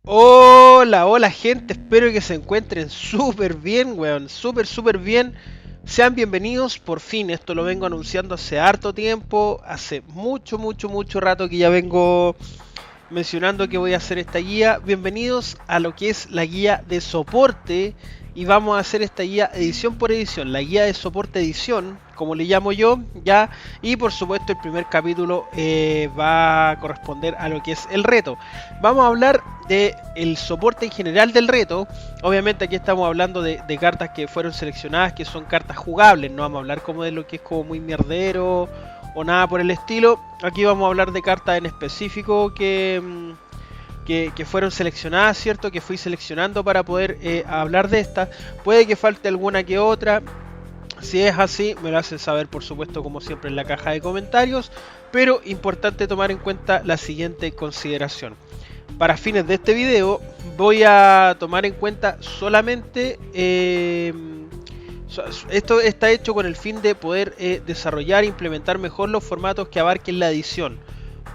Hola, hola gente, espero que se encuentren súper bien, weón, súper bien. Sean bienvenidos, por fin, esto lo vengo anunciando hace harto tiempo, hace mucho rato que ya vengo mencionando que voy a hacer esta guía. Bienvenidos a lo que es la guía de soporte y vamos a hacer esta guía edición por edición, la guía de soporte edición, como le llamo yo, ya. Y por supuesto el primer capítulo va a corresponder a lo que es el reto. Vamos a hablar de el soporte en general del reto. Obviamente aquí estamos hablando de cartas que fueron seleccionadas, que son cartas jugables, no vamos a hablar como de lo que es como muy mierdero o nada por el estilo. Aquí vamos a hablar de cartas en específico que fueron seleccionadas, ¿cierto? Que fui seleccionando para poder hablar de estas. Puede que falte alguna que otra. Si es así, me lo hacen saber, por supuesto, como siempre en la caja de comentarios. Pero importante tomar en cuenta la siguiente consideración. Para fines de este video voy a tomar en cuenta solamente esto está hecho con el fin de poder desarrollar e implementar mejor los formatos que abarquen la edición.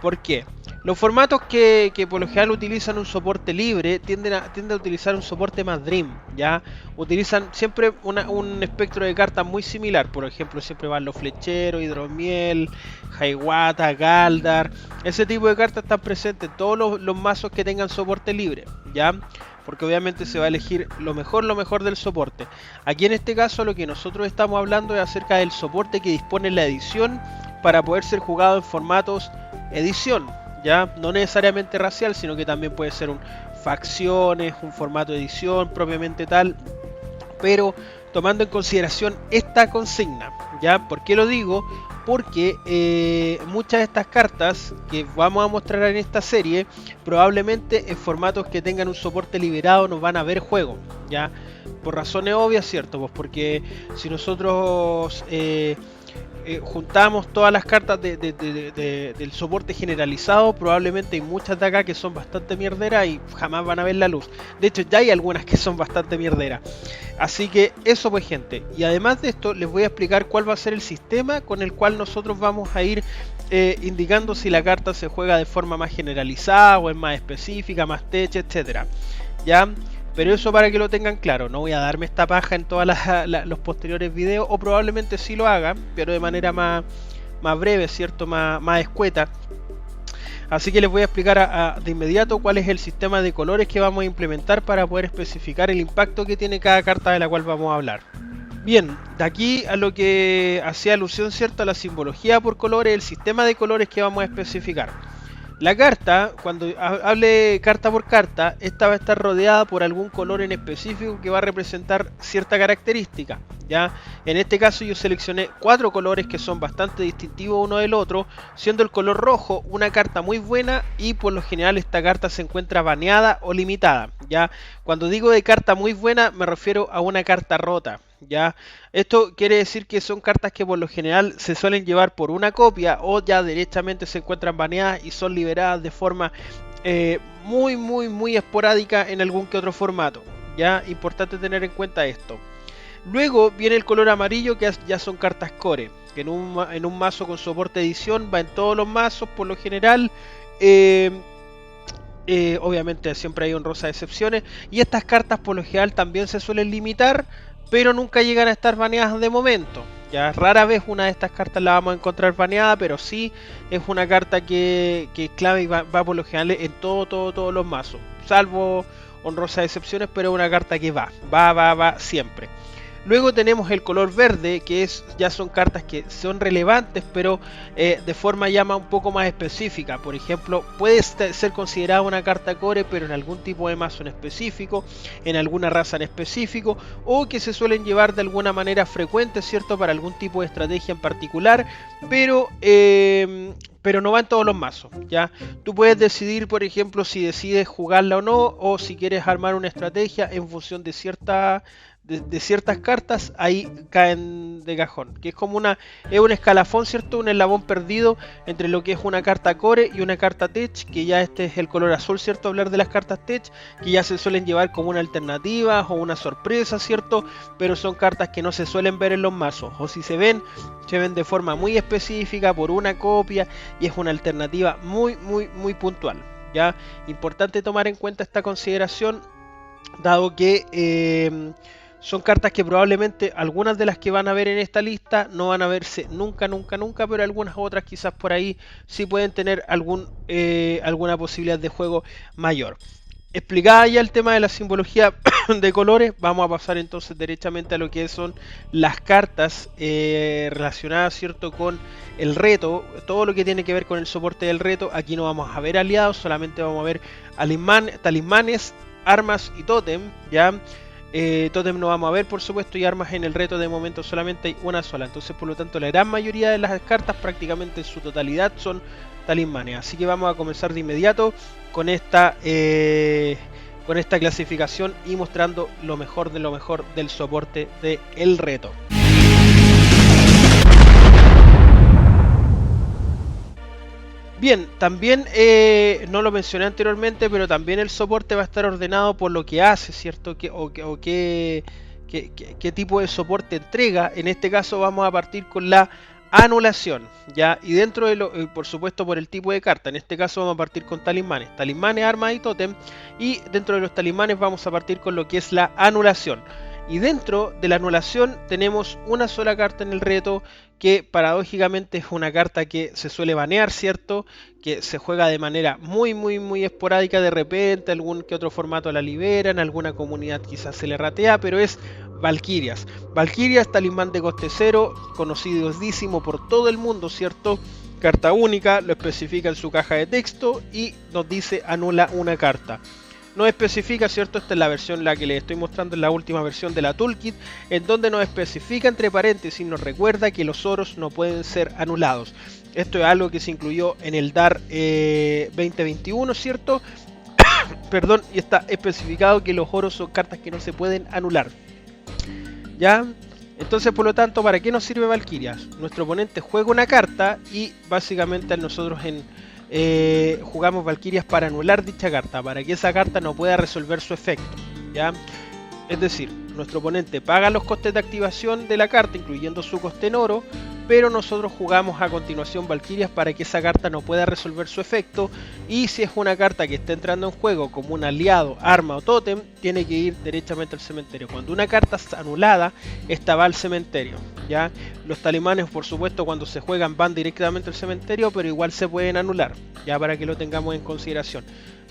¿Por qué? Los formatos que por lo general utilizan un soporte libre tienden a utilizar un soporte más Dream, ¿ya? Utilizan siempre un espectro de cartas muy similar. Por ejemplo, siempre van los flecheros, hidromiel, Hiawatha, Galdar. Ese tipo de cartas están presentes en todos los mazos que tengan soporte libre, ¿ya? Porque obviamente se va a elegir lo mejor del soporte. Aquí en este caso lo que nosotros estamos hablando es acerca del soporte que dispone la edición para poder ser jugado en formatos edición, ya no necesariamente racial, sino que también puede ser un facciones, un formato de edición propiamente tal, pero tomando en consideración esta consigna, ya. ¿Por qué lo digo? Porque muchas de estas cartas que vamos a mostrar en esta serie probablemente en formatos que tengan un soporte liberado nos van a ver juego, ya, por razones obvias, cierto, pues porque si nosotros juntamos todas las cartas del soporte generalizado, probablemente hay muchas de acá que son bastante mierderas y jamás van a ver la luz. De hecho ya hay algunas que son bastante mierderas. Así que eso pues gente. Y además de esto les voy a explicar cuál va a ser el sistema con el cual nosotros vamos a ir indicando si la carta se juega de forma más generalizada o es más específica, más tech, etcétera. ¿Ya? Pero eso para que lo tengan claro, no voy a darme esta paja en todos los posteriores videos, o probablemente sí lo haga, pero de manera más breve, ¿cierto? Más escueta. Así que les voy a explicar de inmediato cuál es el sistema de colores que vamos a implementar para poder especificar el impacto que tiene cada carta de la cual vamos a hablar. Bien, de aquí a lo que hacía alusión, ¿cierto? A la simbología por colores, el sistema de colores que vamos a especificar. La carta, cuando hable carta por carta, esta va a estar rodeada por algún color en específico que va a representar cierta característica, ¿ya? En este caso yo seleccioné 4 colores que son bastante distintivos uno del otro, siendo el color rojo una carta muy buena y por lo general esta carta se encuentra baneada o limitada, ¿ya? Cuando digo de carta muy buena me refiero a una carta rota, ¿ya? Esto quiere decir que son cartas que por lo general se suelen llevar por una copia o ya directamente se encuentran baneadas y son liberadas de forma muy esporádica en algún que otro formato, ¿ya? Importante tener en cuenta esto. Luego viene el color amarillo, que ya son cartas core, que en un mazo con soporte edición va en todos los mazos por lo general. Obviamente siempre hay honrosas excepciones y estas cartas por lo general también se suelen limitar, pero nunca llegan a estar baneadas de momento. Ya rara vez una de estas cartas la vamos a encontrar baneada, pero sí es una carta que es clave y va por lo general en todos los mazos, salvo honrosas excepciones, pero es una carta que va siempre. Luego tenemos el color verde, que ya son cartas que son relevantes, pero de forma ya un poco más específica. Por ejemplo, puede ser considerada una carta core, pero en algún tipo de mazo en específico, en alguna raza en específico, o que se suelen llevar de alguna manera frecuente, ¿cierto? Para algún tipo de estrategia en particular, pero no va en todos los mazos, ¿ya? Tú puedes decidir, por ejemplo, si decides jugarla o no, o si quieres armar una estrategia en función de ciertas cartas, ahí caen de cajón, que es como es un escalafón, ¿cierto? Un eslabón perdido entre lo que es una carta core y una carta tech, que ya este es el color azul, ¿cierto? Hablar de las cartas tech, que ya se suelen llevar como una alternativa o una sorpresa, ¿cierto? Pero son cartas que no se suelen ver en los mazos, o si se ven de forma muy específica por una copia y es una alternativa muy puntual. Ya, importante tomar en cuenta esta consideración, dado que son cartas que probablemente algunas de las que van a ver en esta lista no van a verse nunca, nunca, nunca, pero algunas otras quizás por ahí sí pueden tener alguna posibilidad de juego mayor. Explicada ya el tema de la simbología de colores, vamos a pasar entonces derechamente a lo que son las cartas relacionadas, ¿cierto?, con el reto, todo lo que tiene que ver con el soporte del reto. Aquí no vamos a ver aliados, solamente vamos a ver talismanes, armas y tótem, ¿ya? Tótem no vamos a ver, por supuesto, y armas en el reto de momento solamente hay una sola. Entonces, por lo tanto, la gran mayoría de las cartas, prácticamente en su totalidad, son talismanes. Así que vamos a comenzar de inmediato con esta clasificación y mostrando lo mejor de lo mejor del soporte del reto. Bien, también no lo mencioné anteriormente, pero también el soporte va a estar ordenado por lo que hace, ¿cierto? ¿Qué tipo de soporte entrega? En este caso vamos a partir con la anulación, ¿ya? Y dentro de por supuesto, por el tipo de carta. En este caso vamos a partir con talismanes, armas y tótem. Y dentro de los talismanes vamos a partir con lo que es la anulación. Y dentro de la anulación tenemos una sola carta en el reto, que paradójicamente es una carta que se suele banear, ¿cierto? Que se juega de manera muy esporádica, de repente algún que otro formato la liberan, alguna comunidad quizás se le ratea, pero es Valkyrias. Valkyrias, talismán de coste 0, conocidísimo por todo el mundo, ¿cierto? Carta única, lo especifica en su caja de texto y nos dice anula una carta. No especifica, ¿cierto? Esta es la versión la que les estoy mostrando, en la última versión de la toolkit, en donde nos especifica entre paréntesis, nos recuerda que los oros no pueden ser anulados. Esto es algo que se incluyó en el DAR 2021, ¿cierto? Perdón, y está especificado que los oros son cartas que no se pueden anular. ¿Ya? Entonces, por lo tanto, ¿para qué nos sirve Valkyrias? Nuestro oponente juega una carta y básicamente nosotros jugamos Valkyrias para anular dicha carta, para que esa carta no pueda resolver su efecto, ¿ya? Es decir, nuestro oponente paga los costes de activación de la carta, incluyendo su coste en oro, pero nosotros jugamos a continuación Valkyrias para que esa carta no pueda resolver su efecto, y si es una carta que está entrando en juego como un aliado, arma o tótem, tiene que ir derechamente al cementerio. Cuando una carta está anulada, esta va al cementerio, ¿ya? Los talismanes, por supuesto, cuando se juegan van directamente al cementerio, pero igual se pueden anular, ya, para que lo tengamos en consideración.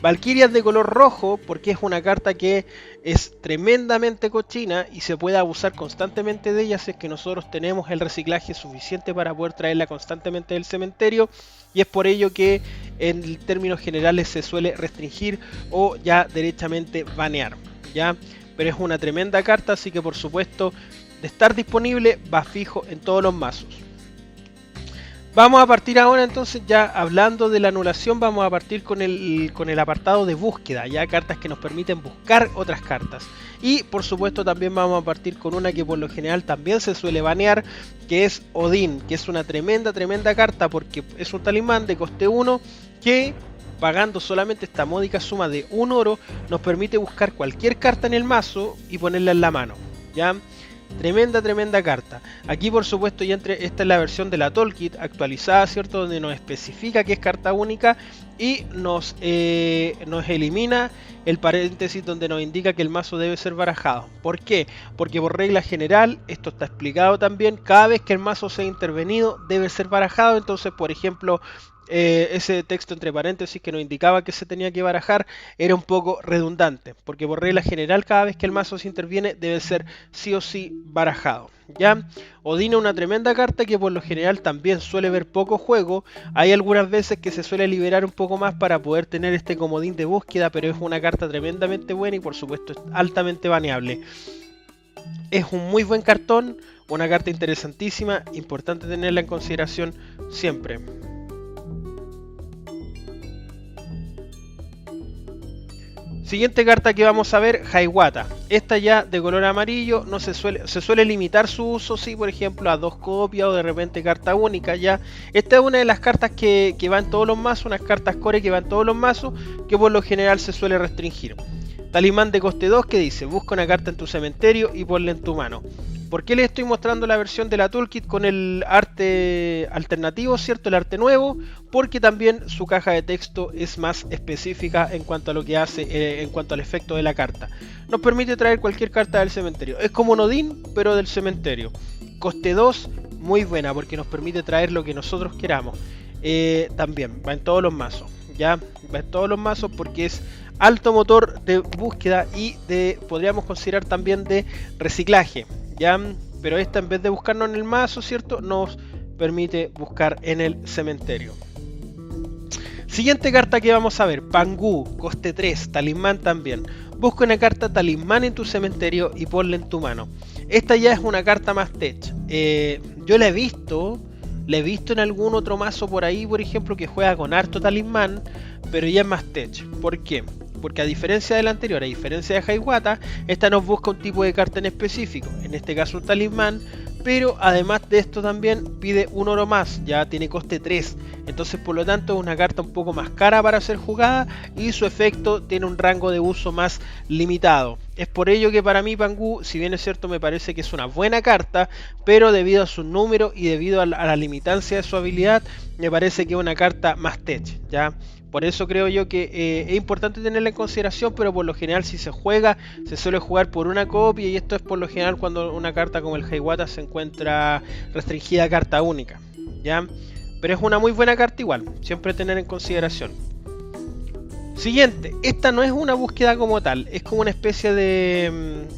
Valkyrias de color rojo, porque es una carta que es tremendamente cochina y se puede abusar constantemente de ella si es que nosotros tenemos el reciclaje suficiente para poder traerla constantemente del cementerio, y es por ello que en términos generales se suele restringir o ya derechamente banear, ¿ya? Pero es una tremenda carta, así que por supuesto, de estar disponible va fijo en todos los mazos. Vamos a partir ahora entonces, ya hablando de la anulación, vamos a partir con el apartado de búsqueda, ya cartas que nos permiten buscar otras cartas. Y por supuesto también vamos a partir con una que por lo general también se suele banear, que es Odín, que es una tremenda carta porque es un talismán de coste 1 que, pagando solamente esta módica suma de 1 oro, nos permite buscar cualquier carta en el mazo y ponerla en la mano, ¿ya? Tremenda carta. Aquí por supuesto ya esta es la versión de la toolkit actualizada, ¿cierto? Donde nos especifica que es carta única y nos elimina el paréntesis donde nos indica que el mazo debe ser barajado. ¿Por qué? Porque por regla general, esto está explicado también, cada vez que el mazo sea intervenido debe ser barajado. Entonces, por ejemplo, ese texto entre paréntesis que nos indicaba que se tenía que barajar era un poco redundante, porque por regla general cada vez que el mazo se interviene debe ser sí o sí barajado, ¿ya? Odín es una tremenda carta que por lo general también suele ver poco juego. Hay algunas veces que se suele liberar un poco más para poder tener este comodín de búsqueda, pero es una carta tremendamente buena y por supuesto es altamente baneable. Es un muy buen cartón, una carta interesantísima, importante tenerla en consideración siempre. Siguiente carta que vamos a ver, Hiawatha. Esta ya de color amarillo, no se suele limitar su uso, sí, por ejemplo, a 2 copias o de repente carta única, ya. Esta es una de las cartas que va en todos los mazos, unas cartas core que va en todos los mazos, que por lo general se suele restringir. Talismán de coste 2 que dice, busca una carta en tu cementerio y ponla en tu mano. ¿Por qué les estoy mostrando la versión de la Toolkit con el arte alternativo, cierto? El arte nuevo, porque también su caja de texto es más específica en cuanto a lo que hace, en cuanto al efecto de la carta. Nos permite traer cualquier carta del cementerio. Es como un Odín, pero del cementerio. Coste 2, muy buena, porque nos permite traer lo que nosotros queramos. También, va en todos los mazos, ¿ya? Va en todos los mazos porque es alto motor de búsqueda y podríamos considerar también de reciclaje, ¿ya? Pero esta, en vez de buscarnos en el mazo, ¿cierto?, nos permite buscar en el cementerio. Siguiente carta que vamos a ver, Pangu, coste 3, talismán también. Busca una carta talismán en tu cementerio y ponla en tu mano. Esta ya es una carta más tech. Yo la he visto en algún otro mazo por ahí, por ejemplo, que juega con harto talismán, pero ya es más tech. ¿Por qué? Porque a diferencia de la anterior, a diferencia de Hiawatha, esta nos busca un tipo de carta en específico, en este caso un talismán, pero además de esto también pide un oro más, ya tiene coste 3, entonces por lo tanto es una carta un poco más cara para ser jugada y su efecto tiene un rango de uso más limitado. Es por ello que para mí Pangu, si bien es cierto, me parece que es una buena carta, pero debido a su número y debido a la limitancia de su habilidad, me parece que es una carta más tech, ¿ya? Por eso creo yo que es importante tenerla en consideración, pero por lo general si se juega, se suele jugar por una copia, y esto es por lo general cuando una carta como el Hiawatha se encuentra restringida a carta única, ¿ya? Pero es una muy buena carta igual, siempre tener en consideración. Siguiente, esta no es una búsqueda como tal, es como una especie de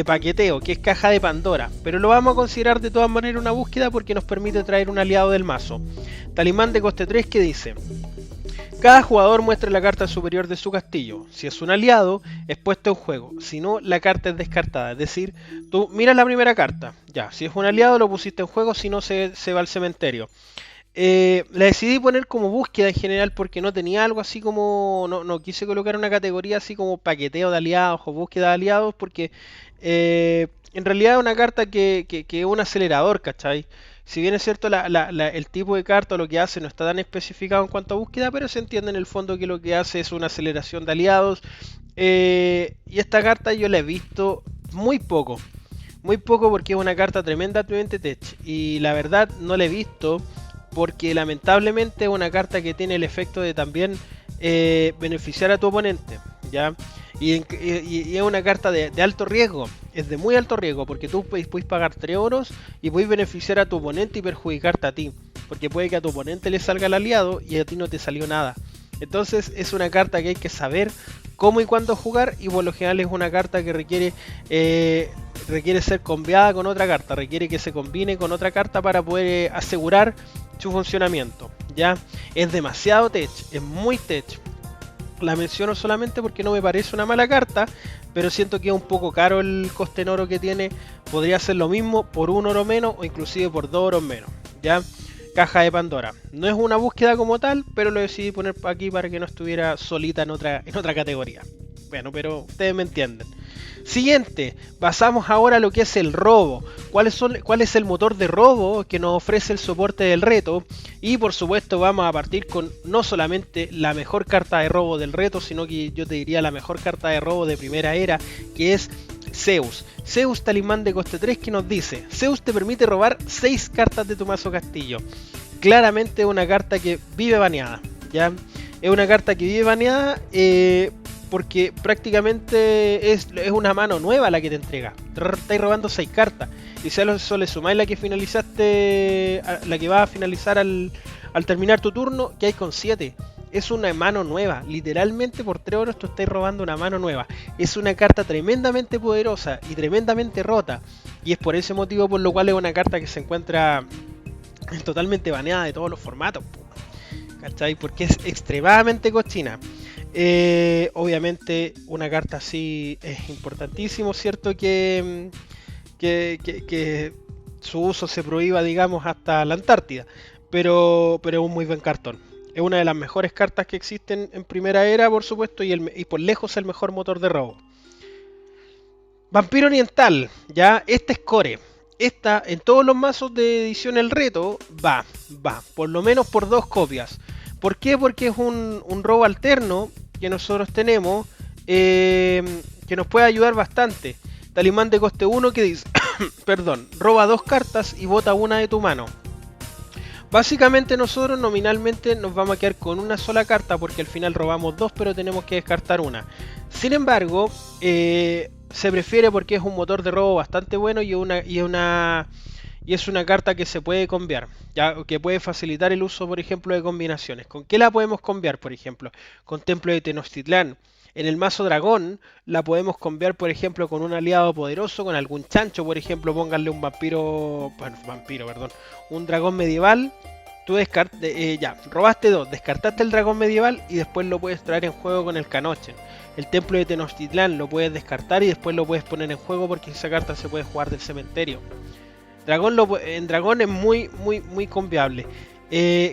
paqueteo, que es caja de Pandora, pero lo vamos a considerar de todas maneras una búsqueda porque nos permite traer un aliado del mazo. Talismán de coste 3 que dice: cada jugador muestra la carta superior de su castillo. Si es un aliado, es puesto en juego. Si no, la carta es descartada. Es decir, tú miras la primera carta. Ya, si es un aliado, lo pusiste en juego. Si no, se va al cementerio. La decidí poner como búsqueda en general porque no tenía algo así como... No quise colocar una categoría así como paqueteo de aliados o búsqueda de aliados porque en realidad es una carta que es un acelerador, ¿cachai? Si bien es cierto el tipo de carta o lo que hace no está tan especificado en cuanto a búsqueda, pero se entiende en el fondo que lo que hace es una aceleración de aliados. Y esta carta yo la he visto muy poco porque es una carta tremendamente tech. Y la verdad no la he visto porque lamentablemente es una carta que tiene el efecto de también beneficiar a tu oponente, ¿ya? Y es una carta de alto riesgo, es de muy alto riesgo, porque tú puedes pagar 3 oros y puedes beneficiar a tu oponente y perjudicarte a ti, porque puede que a tu oponente le salga el aliado y a ti no te salió nada. Entonces es una carta que hay que saber cómo y cuándo jugar, y por lo general es una carta que requiere ser combiada con otra carta, requiere que se combine con otra carta para poder asegurar su funcionamiento, ¿ya? Es demasiado tech, es muy tech. La menciono solamente porque no me parece una mala carta, pero siento que es un poco caro el coste en oro que tiene. Podría ser lo mismo por 1 oro menos o inclusive por 2 oros menos, ¿ya? Caja de Pandora. No es una búsqueda como tal, pero lo decidí poner aquí para que no estuviera solita en otra categoría. Bueno, pero ustedes me entienden. Siguiente, pasamos ahora a lo que es el robo. ¿Cuál es el motor de robo que nos ofrece el soporte del reto? Y por supuesto vamos a partir con no solamente la mejor carta de robo del reto, sino que yo te diría la mejor carta de robo de primera era, que es Zeus. Zeus, talismán de coste 3, que nos dice: Zeus te permite robar 6 cartas de tu mazo castillo. Claramente una carta que vive baneada, ¿ya? Es una carta que vive baneada porque prácticamente es una mano nueva la que te entrega. Estáis robando 6 cartas. Y si a eso le sumáis la que finalizaste, la que va a finalizar al terminar tu turno, que hay con 7. Es una mano nueva. Literalmente por 3 euros tú estás robando una mano nueva. Es una carta tremendamente poderosa y tremendamente rota. Y es por ese motivo por lo cual es una carta que se encuentra totalmente baneada de todos los formatos, ¿cachai? Porque es extremadamente cochina. Obviamente una carta así es importantísimo, ¿cierto? Que su uso se prohíba, digamos, hasta la Antártida. Pero es un muy buen cartón. Es una de las mejores cartas que existen en primera era, por supuesto, y por lejos el mejor motor de robo. Vampiro Oriental, ya, esta es core. Esta en todos los mazos de edición el reto va, por lo menos por 2 copias. ¿Por qué? Porque es un robo alterno que nosotros tenemos que nos puede ayudar bastante. Talismán de coste 1 que dice, perdón, roba 2 cartas y bota una de tu mano. Básicamente nosotros nominalmente nos vamos a quedar con una sola carta porque al final robamos 2 pero tenemos que descartar una. Sin embargo, se prefiere porque es un motor de robo bastante bueno y es una carta que se puede combiar, ya que puede facilitar el uso, por ejemplo, de combinaciones. ¿Con qué la podemos combiar, por ejemplo? Con Templo de Tenochtitlán. En el mazo dragón la podemos cambiar, por ejemplo, con un aliado poderoso, con algún chancho, por ejemplo, pónganle un un dragón medieval. Tú robaste 2, descartaste el dragón medieval y después lo puedes traer en juego con el Canochen. El templo de Tenochtitlán lo puedes descartar y después lo puedes poner en juego porque esa carta se puede jugar del cementerio. En dragón es muy confiable.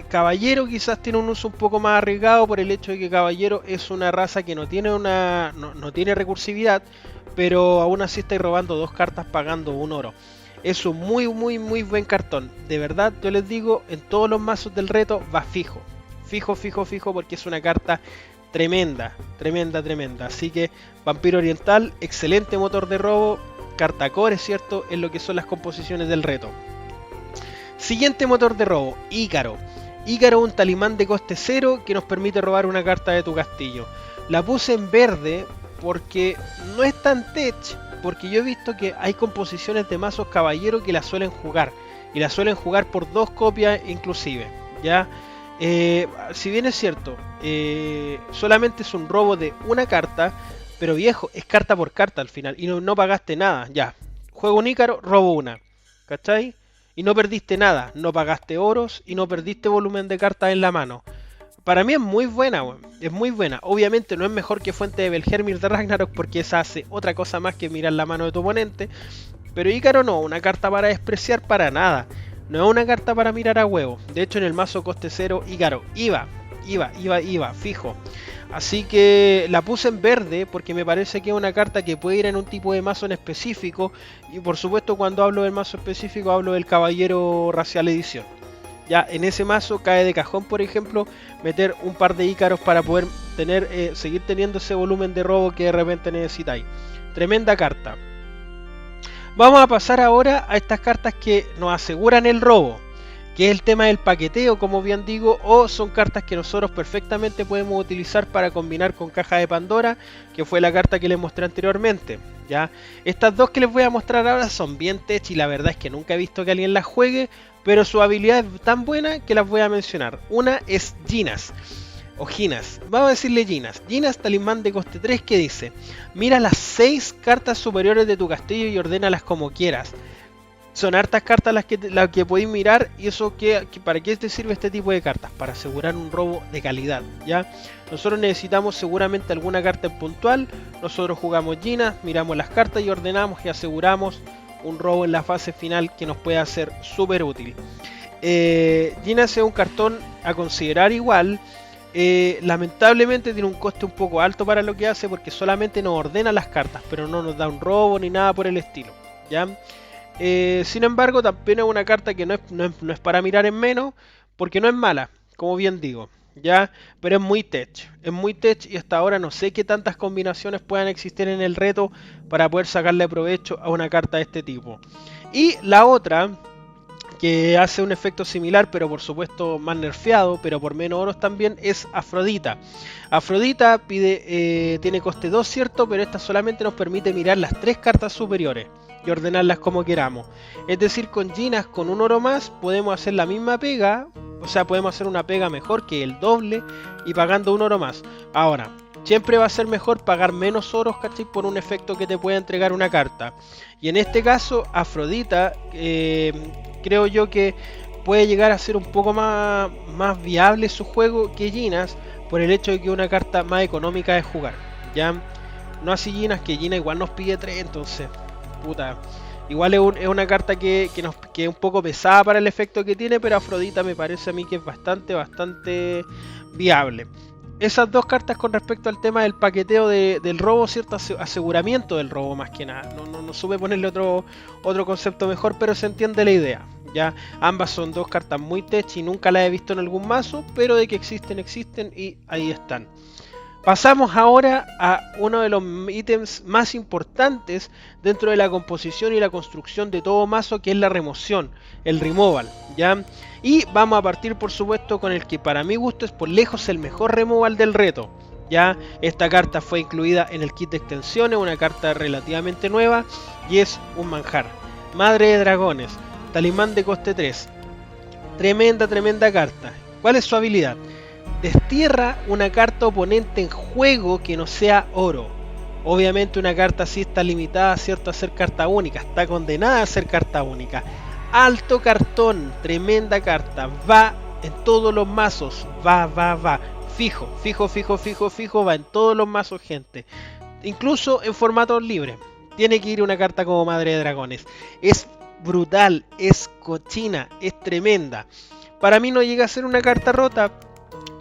Caballero quizás tiene un uso un poco más arriesgado por el hecho de que Caballero es una raza que no tiene recursividad, pero aún así estáis robando 2 cartas pagando 1 oro. Es un muy buen cartón. De verdad, yo les digo, en todos los mazos del reto va fijo. Fijo porque es una carta tremenda. Así que Vampiro Oriental, excelente motor de robo. Carta core, ¿cierto? En lo que son las composiciones del reto. Siguiente motor de robo, Ícaro. Ícaro, un talismán de coste 0 que nos permite robar una carta de tu castillo. La puse en verde porque no es tan tech, porque yo he visto que hay composiciones de mazos caballero que la suelen jugar. Y la suelen jugar por 2 copias inclusive, ¿ya? Si bien es cierto, solamente es un robo de una carta, pero viejo, es carta por carta al final. Y no pagaste nada, ya. Juego un Ícaro, robo una, ¿cachai? Y no perdiste nada, no pagaste oros y no perdiste volumen de cartas en la mano. Para mí es muy buena, weón. Es muy buena. Obviamente no es mejor que Fuente de Belhermir de Ragnarok porque esa hace otra cosa más que mirar la mano de tu oponente. Pero Ícaro no, una carta para despreciar para nada. No es una carta para mirar a huevo. De hecho en el mazo coste 0 Ícaro iba, fijo. Así que la puse en verde porque me parece que es una carta que puede ir en un tipo de mazo en específico. Y por supuesto cuando hablo del mazo específico hablo del Caballero Racial Edición. Ya en ese mazo cae de cajón, por ejemplo, meter un par de Ícaros para poder seguir teniendo ese volumen de robo que de repente necesitáis. Tremenda carta. Vamos a pasar ahora a estas cartas que nos aseguran el robo, que es el tema del paqueteo, como bien digo, o son cartas que nosotros perfectamente podemos utilizar para combinar con Caja de Pandora, que fue la carta que les mostré anteriormente. ¿Ya? Estas dos que les voy a mostrar ahora son bien tech y la verdad es que nunca he visto que alguien las juegue, pero su habilidad es tan buena que las voy a mencionar. Una es Ginas, o Ginas, vamos a decirle Ginas. Ginas, talismán de coste 3 que dice: mira las 6 cartas superiores de tu castillo y ordénalas como quieras. Son hartas cartas las que podéis mirar. Y eso ¿para qué te sirve este tipo de cartas? Para asegurar un robo de calidad, ¿ya? Nosotros necesitamos seguramente alguna carta en puntual. Nosotros jugamos Ginas, miramos las cartas y ordenamos y aseguramos un robo en la fase final que nos puede ser súper útil. Ginas es un cartón a considerar igual. Lamentablemente tiene un coste un poco alto para lo que hace porque solamente nos ordena las cartas, pero no nos da un robo ni nada por el estilo, ¿ya? Sin embargo, también es una carta que no es para mirar en menos, porque no es mala, como bien digo, ¿ya? Pero es muy tech y hasta ahora no sé qué tantas combinaciones puedan existir en el reto para poder sacarle provecho a una carta de este tipo. Y la otra, que hace un efecto similar, pero por supuesto más nerfeado, pero por menos oros también, es Afrodita. Afrodita tiene coste 2, ¿cierto? Pero esta solamente nos permite mirar las 3 cartas superiores y ordenarlas como queramos. Es decir, con Ginas, con un oro más, podemos hacer la misma pega, o sea, podemos hacer una pega mejor que el doble y pagando un oro más. Ahora, siempre va a ser mejor pagar menos oros, ¿cachai? Por un efecto que te pueda entregar una carta. Y en este caso, Afrodita, creo yo que puede llegar a ser un poco más viable su juego que Ginas, por el hecho de que es una carta más económica de jugar, ¿ya? No así Ginas, que Ginas igual nos pide 3, entonces, puta, igual es una carta que es un poco pesada para el efecto que tiene, pero Afrodita me parece a mí que es bastante viable. Esas dos cartas con respecto al tema del paqueteo del robo, cierto aseguramiento del robo más que nada. No supe ponerle otro concepto mejor, pero se entiende la idea. Ya, ambas son dos cartas muy tech y nunca las he visto en algún mazo, pero de que existen y ahí están. Pasamos ahora a uno de los ítems más importantes dentro de la composición y la construcción de todo mazo, que es la remoción, el removal, ¿ya? Y vamos a partir por supuesto con el que para mi gusto es por lejos el mejor removal del reto, ¿ya? Esta carta fue incluida en el kit de extensiones, una carta relativamente nueva y es un manjar. Madre de Dragones, Talismán de coste 3, tremenda carta. ¿Cuál es su habilidad? Destierra una carta oponente en juego que no sea oro. Obviamente una carta así está limitada, ¿cierto?, a ser carta única. Está condenada a ser carta única. Alto cartón, tremenda carta. Va en todos los mazos. Va. Fijo, va en todos los mazos, gente. Incluso en formatos libres. Tiene que ir una carta como Madre de Dragones. Es brutal, es cochina, es tremenda. Para mí no llega a ser una carta rota,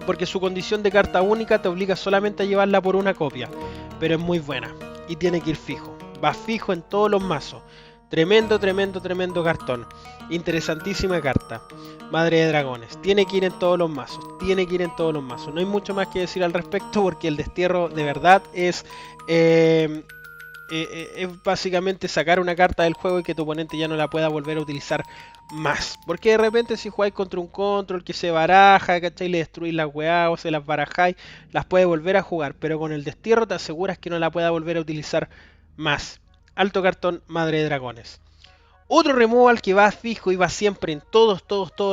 porque su condición de carta única te obliga solamente a llevarla por una copia, pero es muy buena y tiene que ir fijo, va fijo en todos los mazos. Tremendo cartón, interesantísima carta. Madre de Dragones, tiene que ir en todos los mazos, no hay mucho más que decir al respecto, porque el destierro de verdad es básicamente sacar una carta del juego y que tu oponente ya no la pueda volver a utilizar más. Porque de repente si jugáis contra un control que se baraja, ¿cachai? Le destruís las weá o se las barajáis, las puede volver a jugar. Pero con el destierro te aseguras que no la pueda volver a utilizar más. Alto cartón, Madre de Dragones. Otro removal que va fijo y va siempre en todos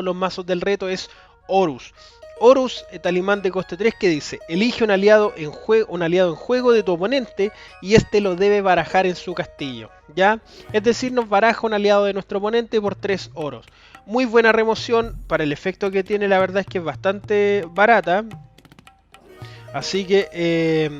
los mazos del reto es Horus. Horus, Talismán de coste 3, que dice: elige un aliado en juego de tu oponente y este lo debe barajar en su castillo, ¿ya? Es decir, nos baraja un aliado de nuestro oponente por 3 oros. Muy buena remoción, para el efecto que tiene la verdad es que es bastante barata. Así que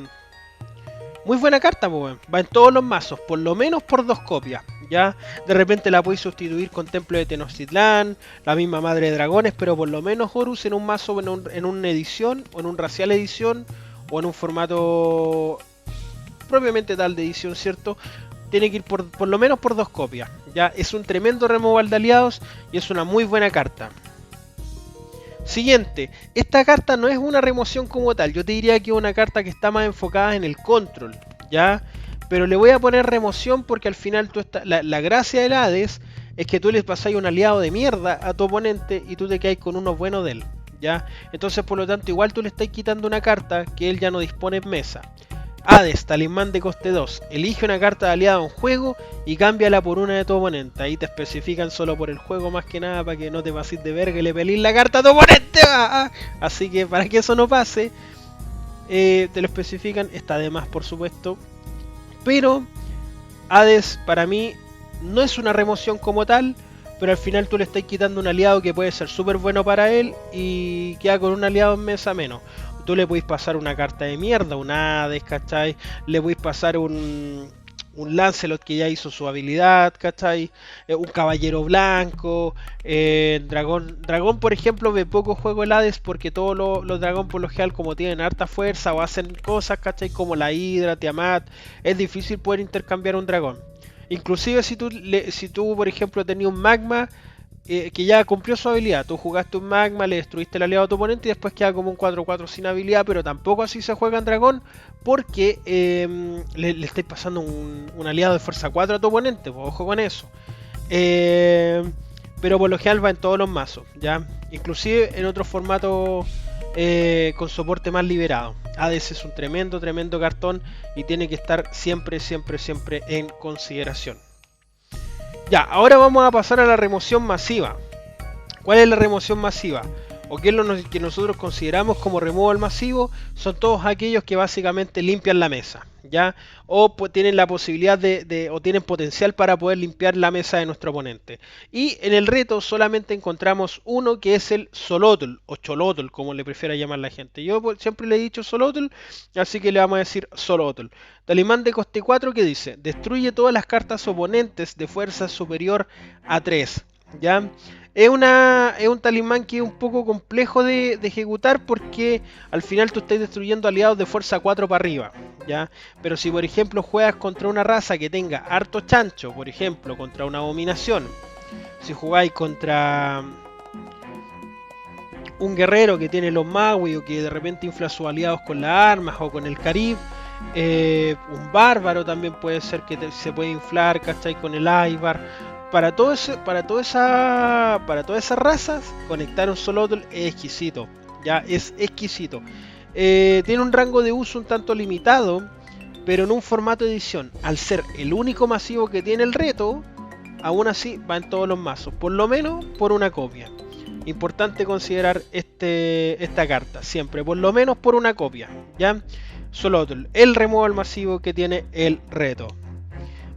muy buena carta, pues, va en todos los mazos, por lo menos por 2 copias. ¿Ya? De repente la podéis sustituir con Templo de Tenochtitlán, la misma Madre de Dragones, pero por lo menos Horus en un mazo, en una edición, o en un racial edición, o en un formato propiamente tal de edición, ¿cierto? Tiene que ir por lo menos por 2 copias. ¿Ya? Es un tremendo removal de aliados y es una muy buena carta. Siguiente, esta carta no es una remoción como tal, yo te diría que es una carta que está más enfocada en el control, ¿ya? Pero le voy a poner remoción porque al final la gracia del Hades es que tú le pasáis un aliado de mierda a tu oponente y tú te quedas con uno bueno de él, ¿ya? Entonces por lo tanto igual tú le estás quitando una carta que él ya no dispone en mesa. Hades, Talismán de coste 2, elige una carta de aliado en juego y cámbiala por una de tu oponente. Ahí te especifican solo por el juego más que nada, para que no te pases de verga y le pelís la carta a tu oponente. Así que para que eso no pase, te lo especifican, está de más por supuesto. Pero Hades para mí no es una remoción como tal, pero al final tú le estás quitando un aliado que puede ser súper bueno para él y queda con un aliado en mesa menos. Tú le podéis pasar una carta de mierda, un Hades, ¿cachai? Le podéis pasar un Lancelot que ya hizo su habilidad, ¿cachai? Un Caballero Blanco, Dragón, por ejemplo, ve poco juego el Hades porque todos los dragón por lo general, como tienen harta fuerza o hacen cosas, ¿cachai? Como la Hidra, Tiamat, es difícil poder intercambiar un dragón. Inclusive si tú por ejemplo tenías un magma que ya cumplió su habilidad, tú jugaste un magma, le destruiste el aliado a tu oponente y después queda como un 4-4 sin habilidad, pero tampoco así se juega en dragón porque le estáis pasando un aliado de fuerza 4 a tu oponente, pues ojo con eso. Pero por lo general va en todos los mazos, ¿ya? Inclusive en otros formatos con soporte más liberado. Hades es un tremendo cartón y tiene que estar siempre en consideración. Ya, ahora vamos a pasar a la remoción masiva. ¿Cuál es la remoción masiva? O qué es lo que nosotros consideramos como removal masivo. Son todos aquellos que básicamente limpian la mesa, ¿ya? O tienen la posibilidad o tienen potencial para poder limpiar la mesa de nuestro oponente. Y en el reto solamente encontramos uno, que es el Xolotl o Cholotl, como le prefiera llamar la gente. Yo siempre le he dicho Xolotl, así que le vamos a decir Xolotl. Talismán de coste 4 que dice: destruye todas las cartas oponentes de fuerza superior a 3, ¿ya? Es un talismán que es un poco complejo de ejecutar porque al final tú estás destruyendo aliados de fuerza 4 para arriba, ¿ya? Pero si por ejemplo juegas contra una raza que tenga harto chancho, por ejemplo contra una abominación, si jugáis contra un guerrero que tiene los Maui o que de repente infla a sus aliados con las armas o con el Carib. Un bárbaro también puede ser que se puede inflar, ¿cachai? Con el Ivar. Para todas esas razas, conectar un Xolotl es exquisito. Ya es exquisito. Tiene un rango de uso un tanto limitado, pero en un formato de edición. Al ser el único masivo que tiene el reto, aún así va en todos los mazos, por lo menos por una copia. Importante considerar esta carta, siempre, por lo menos por una copia, ¿ya? Xolotl, el removal masivo que tiene el reto.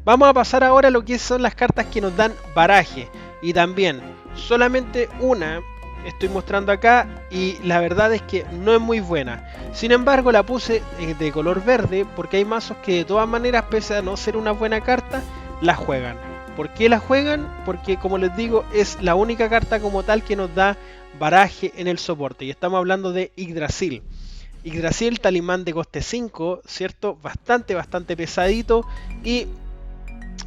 Vamos a pasar ahora a lo que son las cartas que nos dan baraje. Y también, solamente una estoy mostrando acá y la verdad es que no es muy buena. Sin embargo, la puse de color verde porque hay mazos que de todas maneras, pese a no ser una buena carta, la juegan. ¿Por qué la juegan? Porque, como les digo, es la única carta como tal que nos da baraje en el soporte. Y estamos hablando de Yggdrasil. Yggdrasil, talismán de coste 5, ¿cierto? Bastante pesadito. Y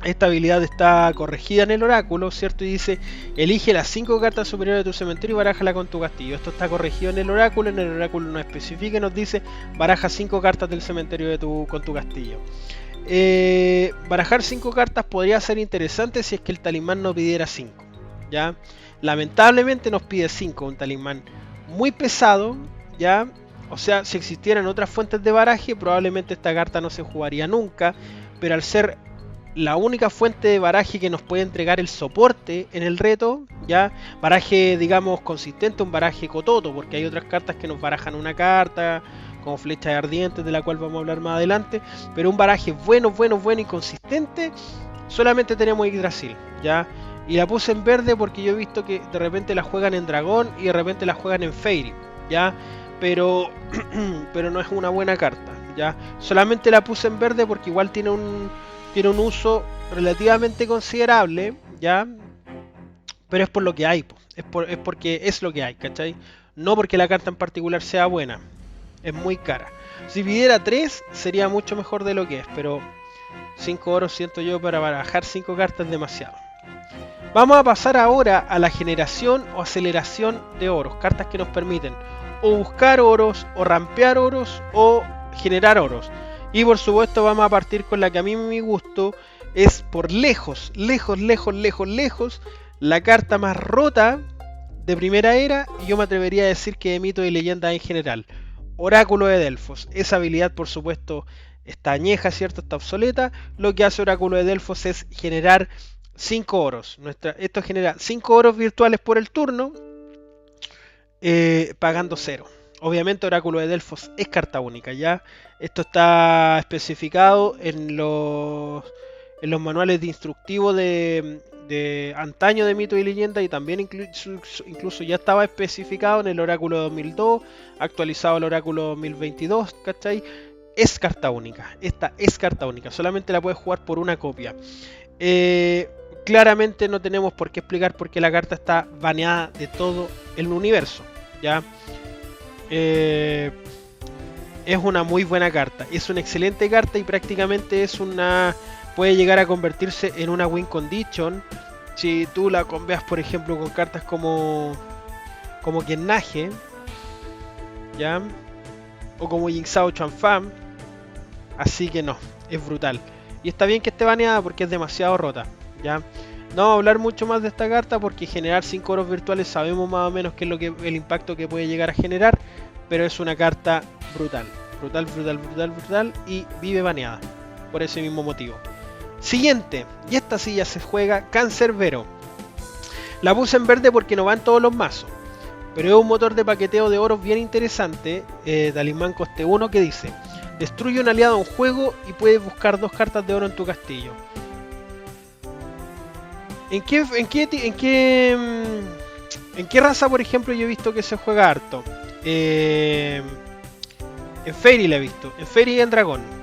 esta habilidad está corregida en el oráculo, ¿cierto? Y dice, elige las 5 cartas superiores de tu cementerio y barájala con tu castillo. Esto está corregido en el oráculo nos especifica y nos dice, baraja 5 cartas del cementerio con tu castillo. Barajar 5 cartas podría ser interesante si es que el talismán no pidiera 5, ¿ya? Lamentablemente nos pide 5, un talismán muy pesado, ¿ya? O sea, si existieran otras fuentes de baraje, probablemente esta carta no se jugaría nunca, pero al ser la única fuente de baraje que nos puede entregar el soporte en el reto, ya, baraje digamos consistente, un baraje cototo, porque hay otras cartas que nos barajan una carta, como flechas ardientes, de la cual vamos a hablar más adelante, pero un baraje bueno y consistente, solamente tenemos Yggdrasil, ya. Y la puse en verde porque yo he visto que de repente la juegan en dragón y de repente la juegan en fairy, ya, pero no es una buena carta, ya. Solamente la puse en verde porque igual tiene un uso relativamente considerable, ya, pero es por lo que hay, es porque es lo que hay, ¿cachai? No porque la carta en particular sea buena, es muy cara. Si pidiera 3 sería mucho mejor de lo que es, pero 5 oros siento yo para barajar 5 cartas es demasiado. Vamos a pasar ahora a la generación o aceleración de oros, cartas que nos permiten o buscar oros, o rampear oros, o generar oros. Y por supuesto vamos a partir con la que a mí me gusto, es por lejos, la carta más rota de primera era, y yo me atrevería a decir que de mito y leyenda en general. Oráculo de Delfos. Esa habilidad por supuesto está añeja, ¿cierto? Está obsoleta. Lo que hace Oráculo de Delfos es generar 5 oros. Esto genera 5 oros virtuales por el turno, pagando 0. Obviamente Oráculo de Delfos es carta única, ¿ya? Esto está especificado en los manuales de instructivo de antaño de mito y leyenda, y también incluso ya estaba especificado en el Oráculo 2002, actualizado el Oráculo 2022, ¿cachai? Es carta única, esta es carta única, solamente la puedes jugar por una copia. Claramente no tenemos por qué explicar por qué la carta está baneada de todo el universo, ¿ya? Es una muy buena carta, es una excelente carta y prácticamente puede llegar a convertirse en una win condition si tú la conveas, por ejemplo, con cartas como Genage, ¿ya? O como Jingzhou Chuanfan. Así que no, es brutal. Y está bien que esté baneada porque es demasiado rota, ¿ya? No vamos a hablar mucho más de esta carta porque generar 5 oros virtuales sabemos más o menos qué es el impacto que puede llegar a generar, pero es una carta brutal, y vive baneada por ese mismo motivo. Siguiente, y esta sí ya se juega, Cancerbero. La puse en verde porque no va en todos los mazos, pero es un motor de paqueteo de oros bien interesante, talismán coste 1, que dice: destruye un aliado en juego y puedes buscar 2 cartas de oro en tu castillo. ¿En qué raza, por ejemplo, yo he visto que se juega harto? En Fairy la he visto, en Fairy y en Dragón.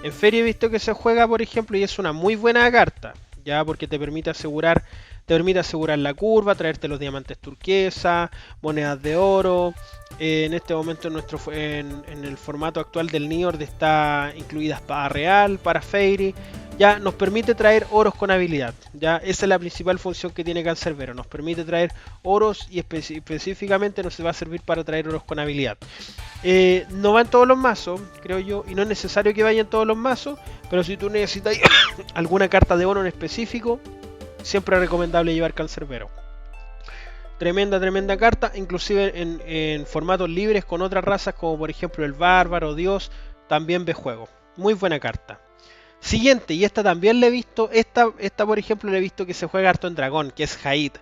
En Fairy he visto que se juega, por ejemplo, y es una muy buena carta, ya, porque te permite asegurar la curva, traerte los diamantes turquesa, monedas de oro. En este momento en el formato actual del Niord está incluida espada real para Fairy. ya nos permite traer oros con habilidad. Ya esa es la principal función que tiene Cancerbero, nos permite traer oros y específicamente nos va a servir para traer oros con habilidad. No va en todos los mazos, creo yo, y no es necesario que vaya en todos los mazos, pero si tú necesitas alguna carta de oro en específico, siempre es recomendable llevar Cancerbero. Tremenda carta, inclusive en formatos libres con otras razas como por ejemplo el Bárbaro, Dios, también ve juego. Muy buena carta. Siguiente, y esta también le he visto, esta por ejemplo le he visto que se juega harto en dragón, que es Haid.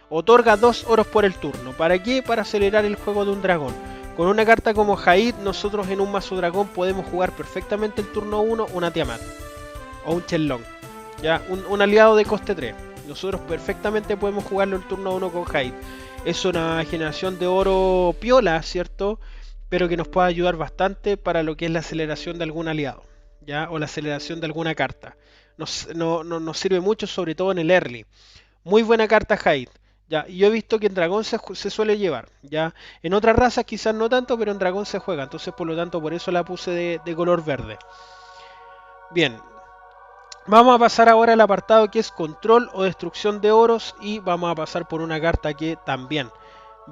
Otorga 2 oros por el turno. ¿Para qué? Para acelerar el juego de un dragón. Con una carta como Haid, nosotros en un mazo dragón podemos jugar perfectamente el turno 1 una Tiamat o un Shenlong, ya un aliado de coste 3. Nosotros perfectamente podemos jugarlo el turno 1 con Haid. Es una generación de oro piola, ¿cierto? Pero que nos puede ayudar bastante para lo que es la aceleración de algún aliado, ¿ya? O la aceleración de alguna carta. Nos sirve mucho, sobre todo en el early. Muy buena carta Haid. Ya, y yo he visto que en dragón se suele llevar. Ya, en otras razas quizás no tanto, pero en dragón se juega. Entonces, por lo tanto, por eso la puse de color verde. Bien. Vamos a pasar ahora al apartado que es control o destrucción de oros y vamos a pasar por una carta que también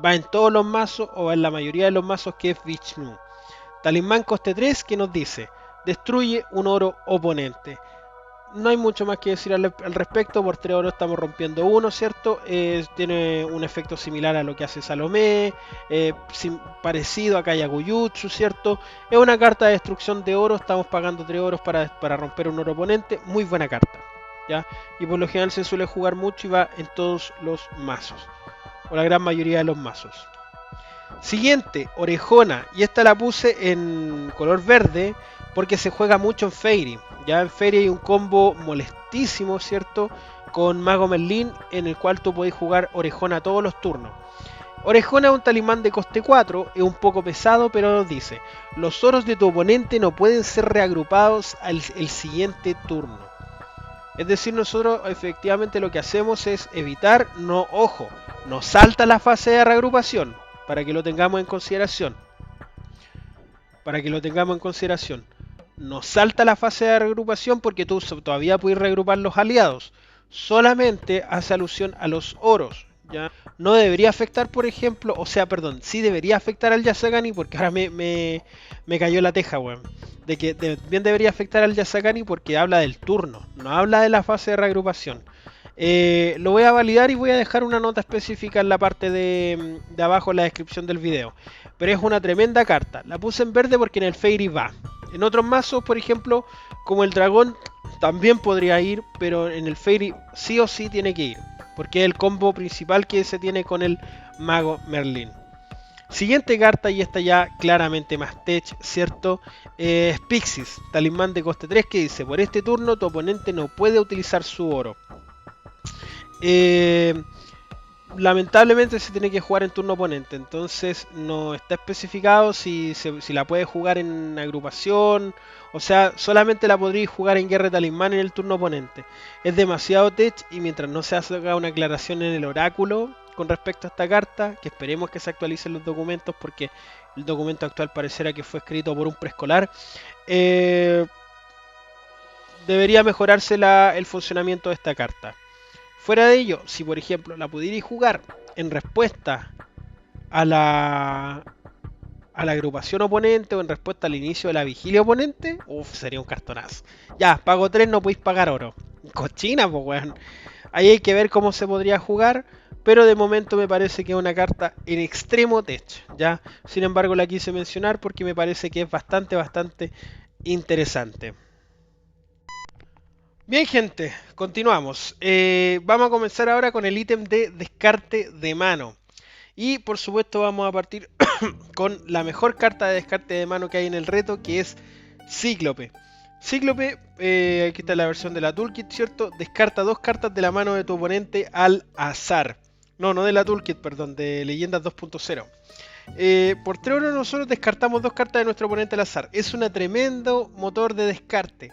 va en todos los mazos o en la mayoría de los mazos, que es Vishnu. Talismán coste 3 que nos dice destruye un oro oponente. No hay mucho más que decir al respecto. Por 3 oro estamos rompiendo uno, ¿cierto? Tiene un efecto similar a lo que hace Salomé, parecido a Kayaguyutsu, ¿cierto? Es una carta de destrucción de oro. Estamos pagando 3 oros para romper un oro oponente. Muy buena carta, ¿ya? Y por lo general se suele jugar mucho y va en todos los mazos, o la gran mayoría de los mazos. Siguiente, Orejona. Y esta la puse en color verde porque se juega mucho en Fairy. Ya en Fairy hay un combo molestísimo, ¿cierto? Con Mago Merlín, en el cual tú podés jugar Orejona todos los turnos. Orejona es un talismán de coste 4, es un poco pesado, pero nos dice: los oros de tu oponente no pueden ser reagrupados el siguiente turno. Es decir, nosotros efectivamente lo que hacemos es evitar, ojo, no salta la fase de reagrupación, para que lo tengamos en consideración. No salta la fase de reagrupación porque tú todavía puedes reagrupar los aliados. Solamente hace alusión a los oros, ¿ya? No debería afectar, por ejemplo, sí debería afectar al Yasagani, porque ahora me cayó la teja, weón. De que bien debería afectar al Yasagani porque habla del turno, no habla de la fase de reagrupación. Lo voy a validar y voy a dejar una nota específica en la parte de abajo en la descripción del video. Pero es una tremenda carta. La puse en verde porque en el Fairy va. En otros mazos, por ejemplo, como el dragón, también podría ir, pero en el Fairy sí o sí tiene que ir, porque es el combo principal que se tiene con el Mago Merlín. Siguiente carta, y esta ya claramente más tech, ¿cierto? Es Pixis, talismán de coste 3 que dice: por este turno tu oponente no puede utilizar su oro. Lamentablemente se tiene que jugar en turno oponente, entonces no está especificado si la puede jugar en agrupación, o sea, solamente la podría jugar en guerra de talismán en el turno oponente. Es demasiado tech, y mientras no se haga una aclaración en el oráculo con respecto a esta carta, que esperemos que se actualicen los documentos, porque el documento actual pareciera que fue escrito por un preescolar, debería mejorarse el funcionamiento de esta carta. Fuera de ello, si por ejemplo la pudierais jugar en respuesta a la agrupación oponente o en respuesta al inicio de la vigilia oponente, sería un cartonazo. Ya, pago 3, no podéis pagar oro. Cochina, pues weón. Ahí hay que ver cómo se podría jugar, pero de momento me parece que es una carta en extremo tech, ¿ya? Sin embargo la quise mencionar porque me parece que es bastante interesante. Bien, gente, continuamos. Vamos a comenzar ahora con el ítem de descarte de mano. Y por supuesto vamos a partir con la mejor carta de descarte de mano que hay en el reto, que es Cíclope. Cíclope, aquí está la versión de la toolkit, ¿cierto? Descarta 2 cartas de la mano de tu oponente al azar. No de la toolkit, perdón, de Leyendas 2.0. Por 3 horas nosotros descartamos 2 cartas de nuestro oponente al azar. Es un tremendo motor de descarte.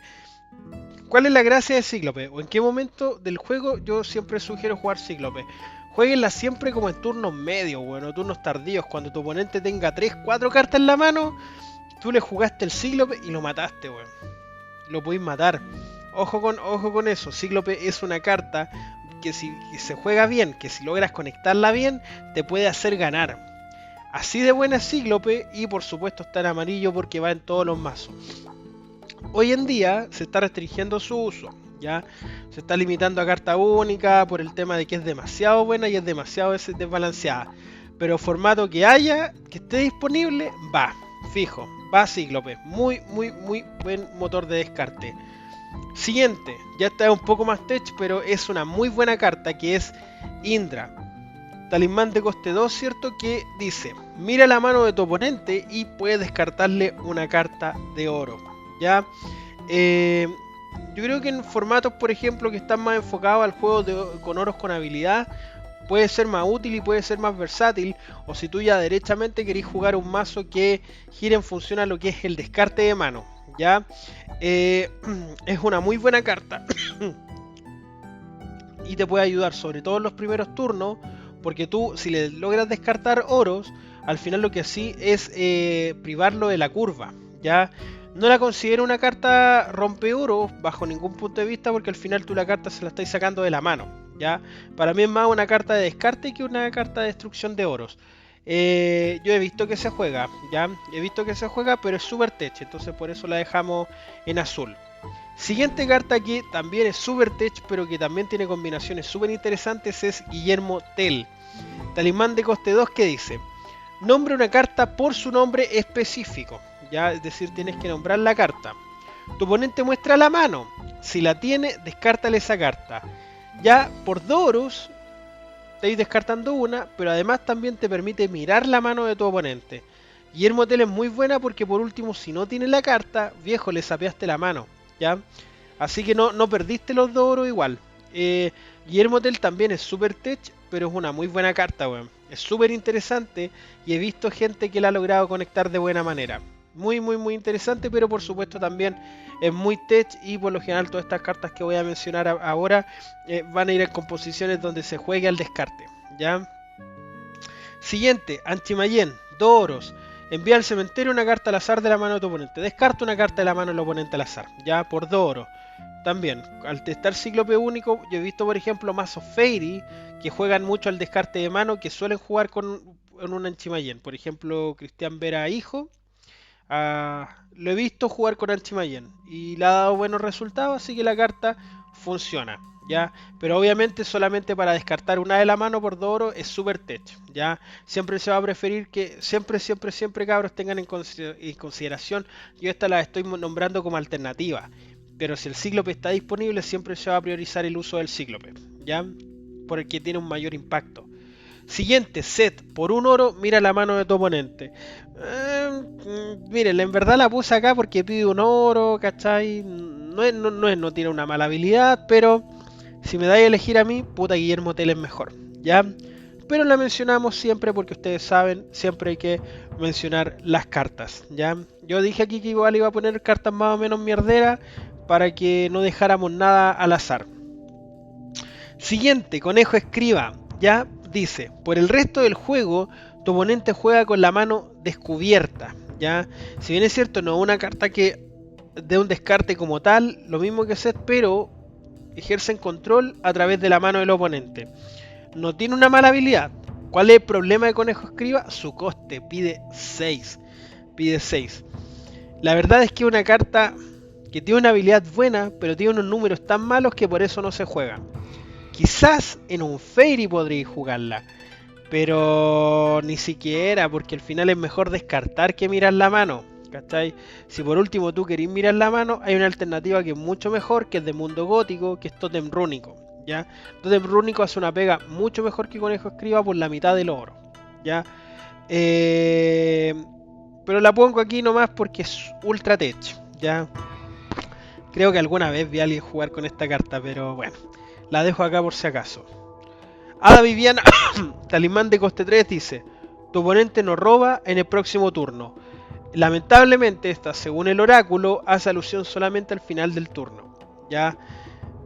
¿Cuál es la gracia de Cíclope? ¿O en qué momento del juego yo siempre sugiero jugar Cíclope? Jueguenla siempre como en turnos medios, bueno, turnos tardíos, cuando tu oponente tenga 3, 4 cartas en la mano, tú le jugaste el Cíclope y lo mataste, weón. Lo podéis matar. ojo con eso. Cíclope es una carta que si se juega bien, que si logras conectarla bien, te puede hacer ganar. Así de buena es Cíclope, y por supuesto está en amarillo porque va en todos los mazos. Hoy en día se está restringiendo su uso, ¿ya? Se está limitando a carta única por el tema de que es demasiado buena y es demasiado desbalanceada. Pero formato que haya, que esté disponible, va, fijo, va Cíclope. Muy buen motor de descarte. Siguiente, ya está un poco más tech, pero es una muy buena carta, que es Indra. Talismán de coste 2, ¿cierto? Que dice, mira la mano de tu oponente y puedes descartarle una carta de oro, ¿ya? Yo creo que en formatos, por ejemplo, que están más enfocados al juego con oros con habilidad, puede ser más útil y puede ser más versátil. O si tú ya derechamente querés jugar un mazo que gire en función a lo que es el descarte de mano, ¿ya? Es una muy buena carta y te puede ayudar sobre todo en los primeros turnos, porque tú, si le logras descartar oros, al final lo que así es privarlo de la curva, ¿ya? No la considero una carta rompe oros bajo ningún punto de vista, porque al final tú la carta se la estás sacando de la mano, ¿ya? Para mí es más una carta de descarte que una carta de destrucción de oros. Yo he visto que se juega, ¿ya? He visto que se juega, pero es super tech, entonces por eso la dejamos en azul. Siguiente carta que también es super tech, pero que también tiene combinaciones súper interesantes, es Guillermo Tell. Talismán de coste 2 que dice, nombra una carta por su nombre específico, ¿ya? Es decir, tienes que nombrar la carta. Tu oponente muestra la mano, si la tiene, descártale esa carta. Ya por 2 oros, estáis descartando una, pero además también te permite mirar la mano de tu oponente. Guillermo Tell es muy buena porque por último, si no tiene la carta, viejo, le sapeaste la mano, ¿ya? Así que no perdiste los 2 oros igual. Guillermo Tell también es super tech, pero es una muy buena carta, weón. Es súper interesante y he visto gente que la ha logrado conectar de buena manera. Muy interesante, pero por supuesto también es muy tech, y por lo general todas estas cartas que voy a mencionar ahora van a ir en composiciones donde se juegue al descarte, ¿ya? Siguiente, Anchimayén, 2 oros. Envía al cementerio una carta al azar de la mano de tu oponente. Descarta una carta de la mano del oponente al azar, ya, por 2 oros. También, al testar Cíclope único, yo he visto por ejemplo mazos Fairy que juegan mucho al descarte de mano, que suelen jugar con un Anchimayén. Por ejemplo, Cristian Vera hijo, lo he visto jugar con Anchimayén y le ha dado buenos resultados, así que la carta funciona, ¿ya? Pero obviamente solamente para descartar una de la mano por 2 oros es super tech, ¿ya? Siempre se va a preferir que, siempre cabros tengan en consideración, yo esta la estoy nombrando como alternativa, pero si el Cíclope está disponible siempre se va a priorizar el uso del Cíclope, ¿ya? Porque tiene un mayor impacto. Siguiente, set, por 1 oro, mira la mano de tu oponente. Miren, en verdad la puse acá porque pide 1 oro, ¿cachai? No tiene una mala habilidad, pero si me dais a elegir a mí, puta, Guillermo Tell es mejor, ¿ya? Pero la mencionamos siempre porque ustedes saben, siempre hay que mencionar las cartas, ¿ya? Yo dije aquí que igual iba a poner cartas más o menos mierderas para que no dejáramos nada al azar. Siguiente, Conejo Escriba, ¿ya? Dice, por el resto del juego, tu oponente juega con la mano descubierta, ¿ya? Si bien es cierto, no es una carta que dé un descarte como tal, lo mismo que Set, pero ejercen control a través de la mano del oponente. No tiene una mala habilidad. ¿Cuál es el problema de Conejo Escriba? Su coste, pide 6. Pide 6. La verdad es que es una carta que tiene una habilidad buena, pero tiene unos números tan malos que por eso no se juega. Quizás en un Fairy podréis jugarla, pero ni siquiera, porque al final es mejor descartar que mirar la mano, ¿cachai? Si por último tú querés mirar la mano, hay una alternativa que es mucho mejor, que es de Mundo Gótico, que es Totem Rúnico, ¿ya? Totem Rúnico hace una pega mucho mejor que Conejo Escriba por la mitad del oro, ¿ya? Pero la pongo aquí nomás porque es ultra tech, ¿ya? Creo que alguna vez vi a alguien jugar con esta carta, pero bueno, la dejo acá por si acaso. Ada Viviana, Talismán de coste 3, dice, tu oponente no roba en el próximo turno. Lamentablemente esta, según el oráculo, hace alusión solamente al final del turno, ¿ya?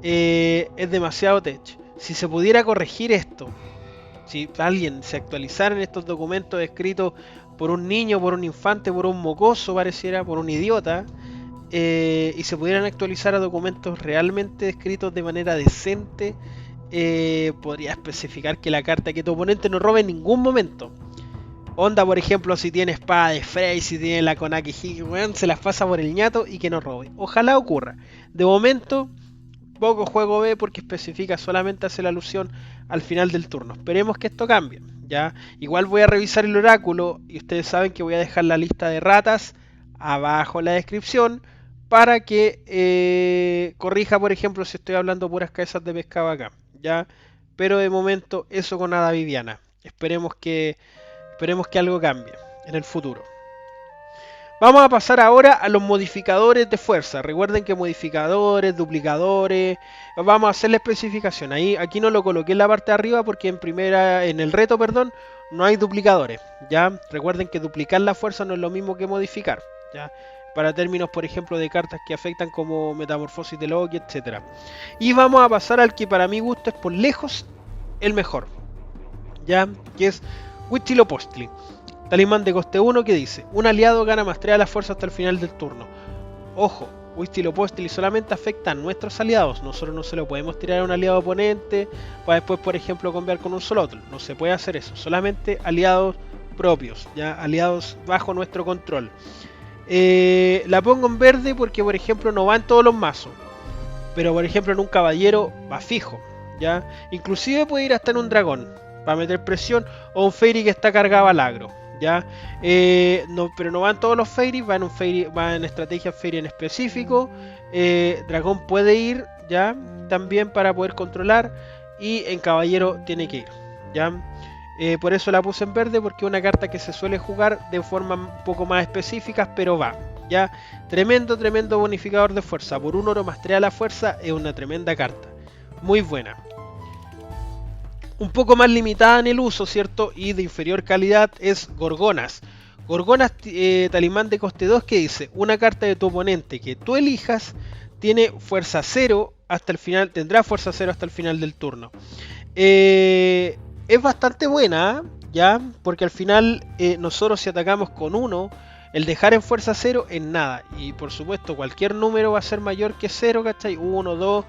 Es demasiado tech. Si se pudiera corregir esto, si alguien se actualizara en estos documentos escritos por un niño, por un infante, por un mocoso, pareciera, por un idiota, y se pudieran actualizar a documentos realmente escritos de manera decente, podría especificar que la carta que tu oponente no robe en ningún momento. Onda, por ejemplo, si tiene espada de Frey, si tiene la Konaki Hiki, weón, se las pasa por el ñato y que no robe. Ojalá ocurra. De momento, poco juego B porque especifica solamente hace la alusión al final del turno. Esperemos que esto cambie. ¿Ya? Igual voy a revisar el oráculo y ustedes saben que voy a dejar la lista de ratas abajo en la descripción para que corrija, por ejemplo, si estoy hablando puras cabezas de pescado acá. ¿Ya? Pero de momento eso con Hada Viviana. Esperemos que algo cambie en el futuro. Vamos a pasar ahora a los modificadores de fuerza. Recuerden que modificadores, duplicadores, vamos a hacer la especificación. Aquí no lo coloqué en la parte de arriba porque en el reto, perdón, no hay duplicadores. ¿Ya? Recuerden que duplicar la fuerza no es lo mismo que modificar. ¿Ya? Para términos, por ejemplo, de cartas que afectan como Metamorfosis de Loki, etc. Y vamos a pasar al que para mi gusto es por lejos el mejor. ¿Ya? Que es Huitzilopochtli. Talismán de coste 1 que dice: un aliado gana más 3 a la fuerza hasta el final del turno. Ojo, Huitzilopochtli solamente afecta a nuestros aliados. Nosotros no se lo podemos tirar a un aliado oponente para después, por ejemplo, cambiar con un Xolotl. No se puede hacer eso. Solamente aliados propios, ya aliados bajo nuestro control. La pongo en verde porque, por ejemplo, no va en todos los mazos. Pero, por ejemplo, en un caballero va fijo. ¿Ya? Inclusive puede ir hasta en un dragón para meter presión, o un Fairy que está cargado al agro. ¿Ya? No, pero no van todos los Fairy, va en estrategia Fairy en específico. Dragón puede ir, ¿ya? También para poder controlar, y en caballero tiene que ir, ¿ya? Por eso la puse en verde, porque es una carta que se suele jugar de forma un poco más específica, pero va, ¿ya? Tremendo bonificador de fuerza. Por un oro más 3 a la fuerza es una tremenda carta, muy buena. Un poco más limitada en el uso, ¿cierto? Y de inferior calidad es Gorgonas. Gorgonas, talismán de coste 2 que dice: una carta de tu oponente que tú elijas tiene fuerza 0 hasta el final, tendrá fuerza 0 hasta el final del turno. Es bastante buena, ¿ya? Porque al final nosotros si atacamos con 1, el dejar en fuerza 0 es nada. Y por supuesto cualquier número va a ser mayor que 0, ¿cachai? 1, 2...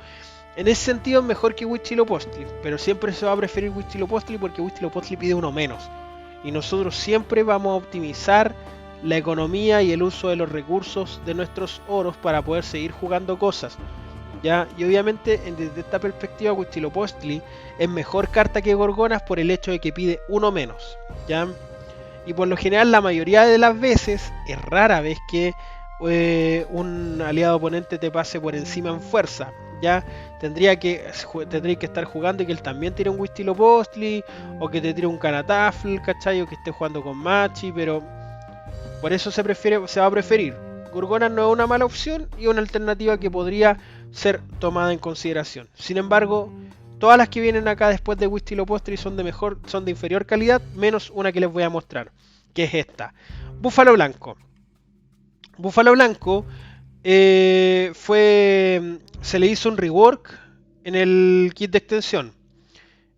En ese sentido es mejor que Huitzilopochtli, pero siempre se va a preferir Huitzilopochtli porque Huitzilopochtli pide uno menos. Y nosotros siempre vamos a optimizar la economía y el uso de los recursos de nuestros oros para poder seguir jugando cosas. ¿Ya? Y obviamente desde esta perspectiva Huitzilopochtli es mejor carta que Gorgonas por el hecho de que pide uno menos. ¿Ya? Y por lo general la mayoría de las veces, es rara vez que un aliado oponente te pase por encima en fuerza. Ya tendría que estar jugando y que él también tire un Huitzilopochtli, o que te tire un Canatafl, ¿cachai? O que esté jugando con Machi, pero por eso se va a preferir. Gorgonas no es una mala opción y una alternativa que podría ser tomada en consideración. Sin embargo, todas las que vienen acá después de Huitzilopochtli son de inferior calidad, menos una que les voy a mostrar, que es esta. Búfalo Blanco. Búfalo Blanco se le hizo un rework en el kit de extensión,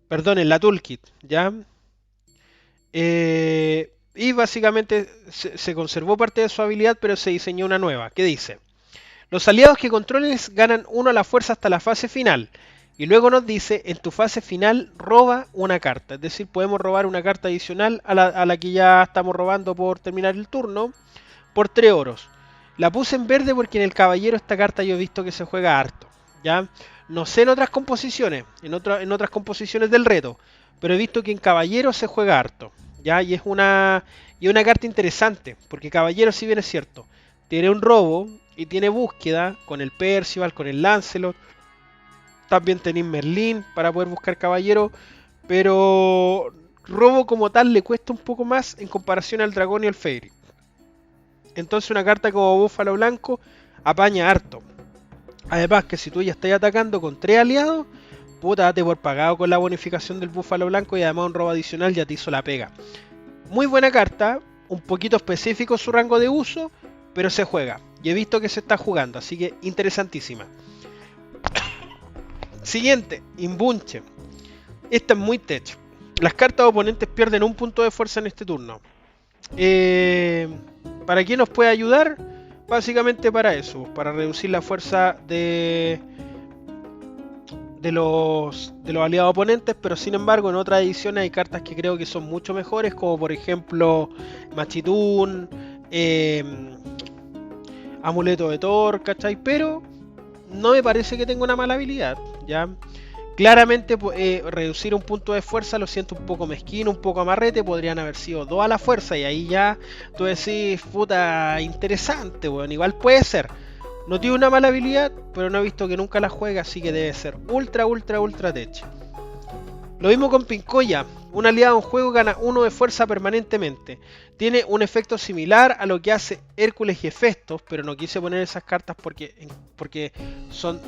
perdón, en la toolkit, ¿ya? Y básicamente se conservó parte de su habilidad, pero se diseñó una nueva, que dice: los aliados que controles ganan 1 a la fuerza hasta la fase final. Y luego nos dice: en tu fase final roba una carta. Es decir, podemos robar una carta adicional a la que ya estamos robando por terminar el turno, por 3 oros. La puse en verde porque en el caballero esta carta yo he visto que se juega harto, ¿ya? No sé en otras composiciones, en otras composiciones del reto, pero he visto que en caballero se juega harto, ¿ya? Y es una carta interesante, porque caballero, si bien es cierto, tiene un robo y tiene búsqueda con el Percival, con el Lancelot, también tenéis Merlín para poder buscar caballero, pero robo como tal le cuesta un poco más en comparación al dragón y al Fairy. Entonces una carta como Búfalo Blanco apaña harto. Además que si tú ya estás atacando con 3 aliados, puta, date por pagado con la bonificación del Búfalo Blanco, y además un robo adicional ya te hizo la pega. Muy buena carta, un poquito específico su rango de uso, pero se juega. Y he visto que se está jugando, así que interesantísima. Siguiente, Imbunche. Esta es muy tech. Las cartas oponentes pierden un punto de fuerza en este turno. ¿Para qué nos puede ayudar? básicamente para eso, para reducir la fuerza de los aliados oponentes, pero sin embargo en otras ediciones hay cartas que creo que son mucho mejores, como por ejemplo Machitún, Amuleto de Thor, ¿cachai? Pero no me parece que tenga una mala habilidad, ¿ya? Claramente reducir un punto de fuerza lo siento un poco mezquino, un poco amarrete, podrían haber sido 2 a la fuerza y ahí ya tú decís, puta, interesante, weón, igual puede ser. No tiene una mala habilidad, pero no he visto que nunca la juegue, así que debe ser ultra, ultra, ultra tech. Lo mismo con Pincoya, un aliado en juego gana 1 de fuerza permanentemente. Tiene un efecto similar a lo que hace Hércules y Hefestos, pero no quise poner esas cartas porque son